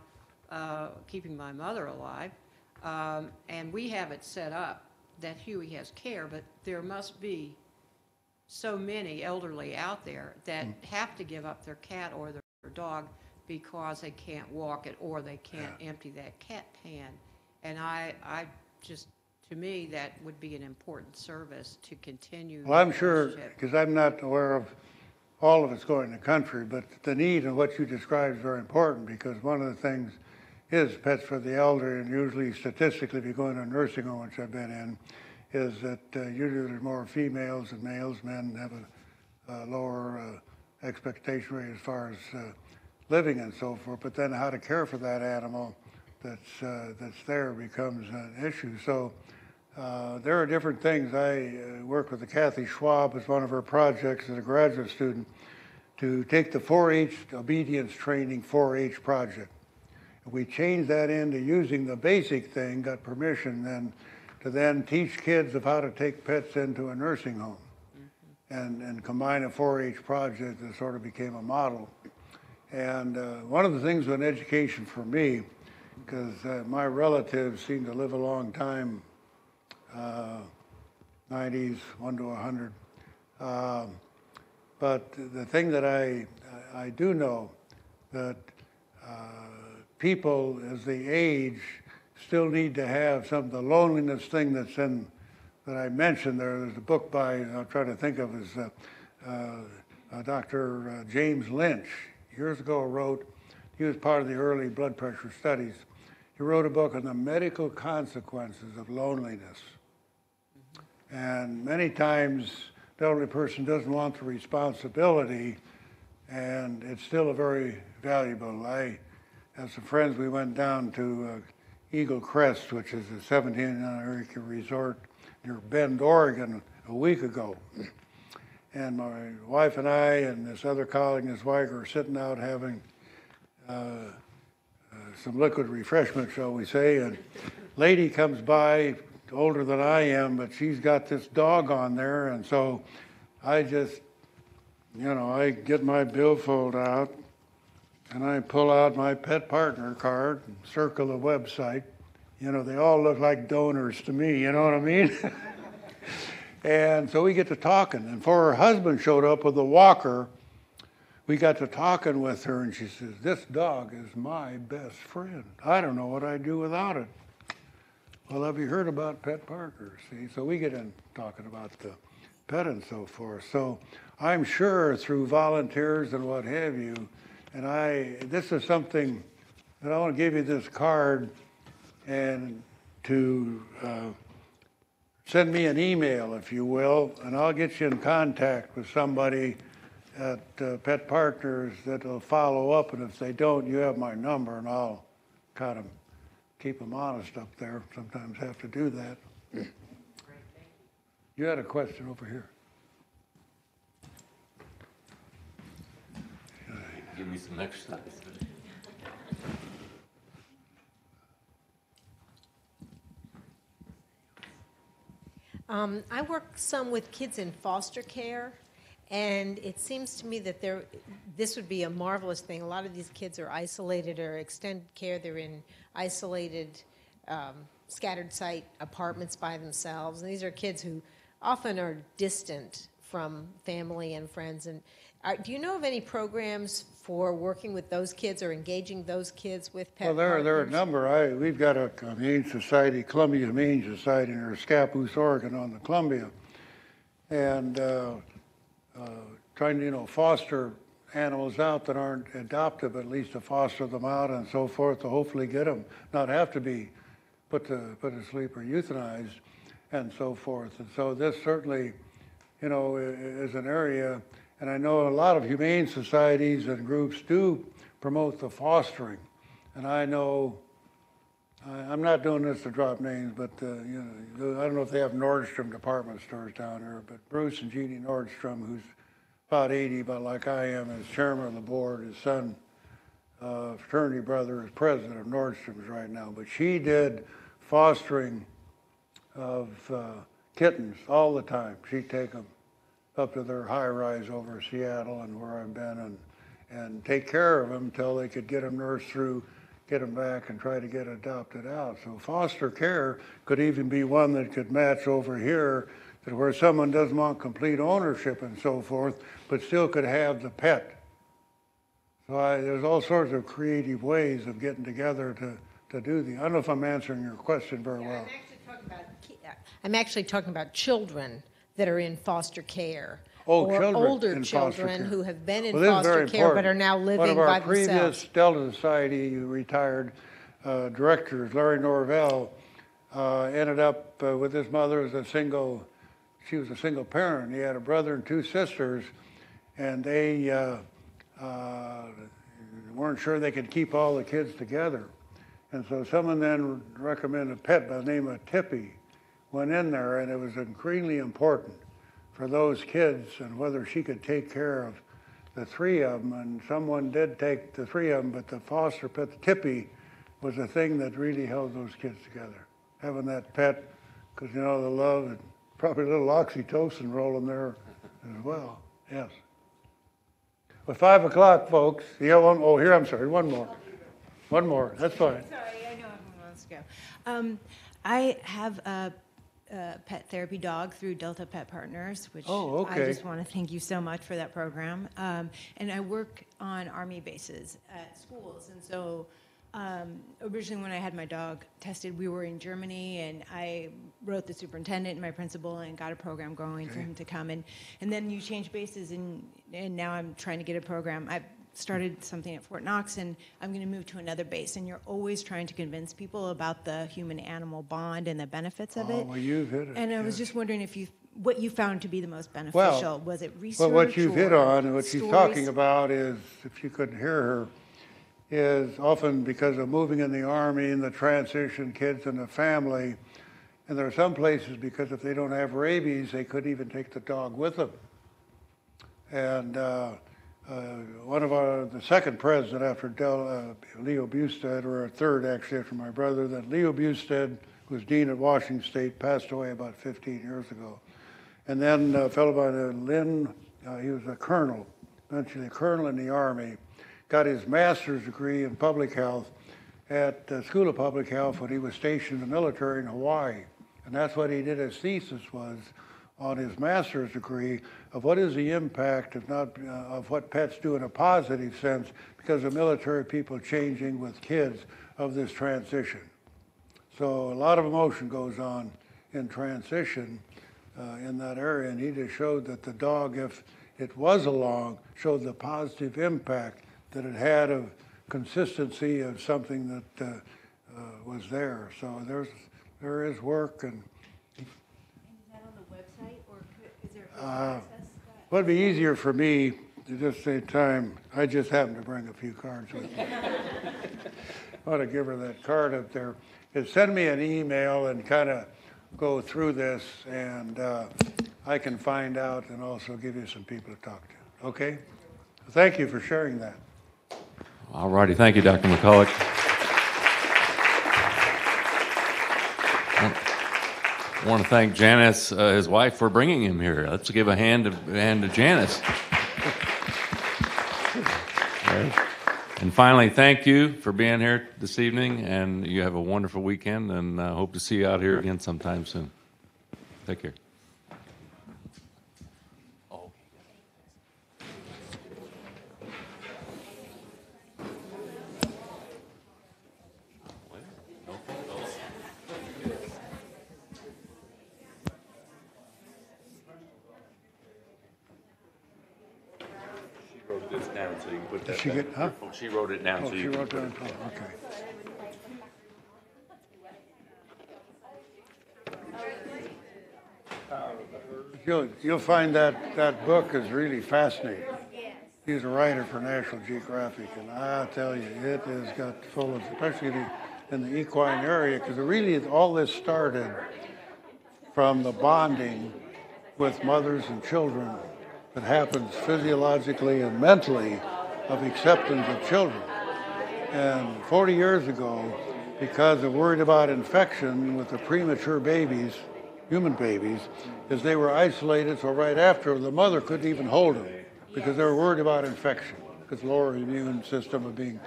keeping my mother alive. And we have it set up that Huey has care, but there must be so many elderly out there that have to give up their cat or their dog because they can't walk it or they can't empty that cat pan. And I just, to me, that would be an important service to continue. Well, I'm sure, relationship. because I'm not aware of all of it's going in the country, but the need and what you described is very important, because one of the things is pets for the elderly, and usually statistically, if you go into a nursing home, which I've been in, is that usually there's more females than males. Men have a lower expectation rate as far as living and so forth, but then how to care for that animal that's there becomes an issue. So there are different things. I work with Kathy Schwab as one of her projects as a graduate student to take the 4-H obedience training 4-H project. We changed that into using the basic thing, got permission then to then teach kids of how to take pets into a nursing home and combine a 4-H project that sort of became a model. And one of the things with education for me, because my relatives seem to live a long time, 90s, 1 to 100. But the thing that I do know that people as they age still need to have the loneliness thing that's in, that I mentioned there. There's a book by, I'm trying to think of, is Dr. James Lynch, years ago wrote, he was part of the early blood pressure studies. He wrote a book on the medical consequences of loneliness. And many times the elderly person doesn't want the responsibility, and it's still a very valuable. I have some friends, we went down to Eagle Crest, which is a 17-acre resort near Bend, Oregon, a week ago. And my wife and I and this other colleague and his wife were sitting out having some liquid refreshment, shall we say, and lady comes by, older than I am, but she's got this dog on there, and so I just, I get my billfold out, and I pull out my pet partner card and circle the website. They all look like donors to me, you know what I mean? And so we get to talking, and before her husband showed up with a walker, we got to talking with her, and she says, "This dog is my best friend. I don't know what I'd do without it." Well, have you heard about Pet Partners? See, so we get in talking about the pet and so forth. So I'm sure through volunteers and what have you, and this is something that I want to give you this card and to send me an email, if you will, and I'll get you in contact with somebody at Pet Partners that will follow up, and if they don't, you have my number, and I'll kind of keep them honest up there. Sometimes have to do that. Great, thank you. You had a question over here. Give me some exercise. I work some with kids in foster care, and it seems to me that this would be a marvelous thing. A lot of these kids are isolated or extended care. They're in isolated, scattered site apartments by themselves. And these are kids who often are distant from family and friends. And do you know of any programs for working with those kids or engaging those kids with pet Well, there are a partners? number. We've got a Humane Society, Columbia Humane Society near Scappoose, Oregon on the Columbia. And trying to, foster animals out that aren't adoptive, at least to foster them out and so forth, to hopefully get them, not have to be put to sleep or euthanized and so forth. And so this certainly, is an area, And I know a lot of humane societies and groups do promote the fostering. And I know, I'm not doing this to drop names, but you know, I don't know if they have Nordstrom department stores down here, but Bruce and Jeannie Nordstrom, who's about 80, about like I am, is chairman of the board. His son, fraternity brother, is president of Nordstrom's right now. But she did fostering of kittens all the time. She'd take them up to their high rise over Seattle and where I've been, and take care of them until they could get them nursed through, get them back, and try to get adopted out. So foster care could even be one that could match over here, that where someone doesn't want complete ownership and so forth, but still could have the pet. So there's all sorts of creative ways of getting together to do the. I don't know if I'm answering your question very well. I'm actually talking about children that are in foster care. Oh, or children older in foster children care. who have been in Well, this is very foster care but important. are now living by One of our themselves. previous Delta Society retired directors, Larry Norvell, ended up with his mother as she was a single parent. He had a brother and two sisters, and they weren't sure they could keep all the kids together. And so someone then recommended a pet by the name of Tippy, went in there, and it was incredibly important for those kids and whether she could take care of the three of them. And someone did take the three of them, but the foster pet, the Tippy, was the thing that really held those kids together. Having that pet, because you know the love, and probably a little oxytocin rolling there as well. Yes. Well, 5 o'clock, folks. Yeah, I'm sorry, one more. One more, that's fine. Sorry, I know everyone wants to go. I have a pet therapy dog through Delta Pet Partners, which I just want to thank you so much for that program. And I work on Army bases at schools. And so originally when I had my dog tested, we were in Germany, and I wrote the superintendent and my principal and got a program going for him to come. And then you change bases, and now I'm trying to get a program. I've started something at Fort Knox, and I'm going to move to another base. And you're always trying to convince people about the human-animal bond and the benefits of it. Well, you've hit it. And I was just wondering what you found to be the most beneficial. Was it research? Well, what you've hit on, and what she's stories? talking about is, if you couldn't hear her, is often because of moving in the Army and the transition kids and the family. And there are some places, because if they don't have rabies, they couldn't even take the dog with them. And the second president after Leo Bustad, or a third actually after my brother, that Leo Bustad, who was dean at Washington State, passed away about 15 years ago. And then a fellow by the Lynn, he was a colonel, eventually a colonel in the Army, got his master's degree in public health at the School of Public Health when he was stationed in the military in Hawaii. And that's what he did, his thesis was on his master's degree of what is the impact of what pets do in a positive sense because of military people changing with kids of this transition. So a lot of emotion goes on in transition in that area, and he just showed that the dog, if it was along, showed the positive impact that it had of consistency of something that was there. So there is work. And is that on the website, or is there access to that? Well, it'd be easier for me to just say time. I just happen to bring a few cards with me. I ought to give her that card up there. Send me an email and kind of go through this, and I can find out and also give you some people to talk to. Okay? Thank you for sharing that. All righty. Thank you, Dr. McCulloch. I want to thank Janice, his wife, for bringing him here. Let's give a hand to Janice. Right. And finally, thank you for being here this evening, and you have a wonderful weekend, and hope to see you out here again sometime soon. Take care. Wrote this down so you can put that. Did she get, huh? She wrote it down Oh, so she you can wrote put down, it. okay. You'll find that book is really fascinating. He's a writer for National Geographic, and I tell you, it has got full of, especially in the equine area, because really all this started from the bonding with mothers and children that happens physiologically and mentally of acceptance of children. And 40 years ago, because of worried about infection with the premature babies, human babies, is they were isolated, so right after, the mother couldn't even hold them because they were worried about infection, because lower immune system of being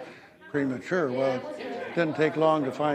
premature. Well, it didn't take long to find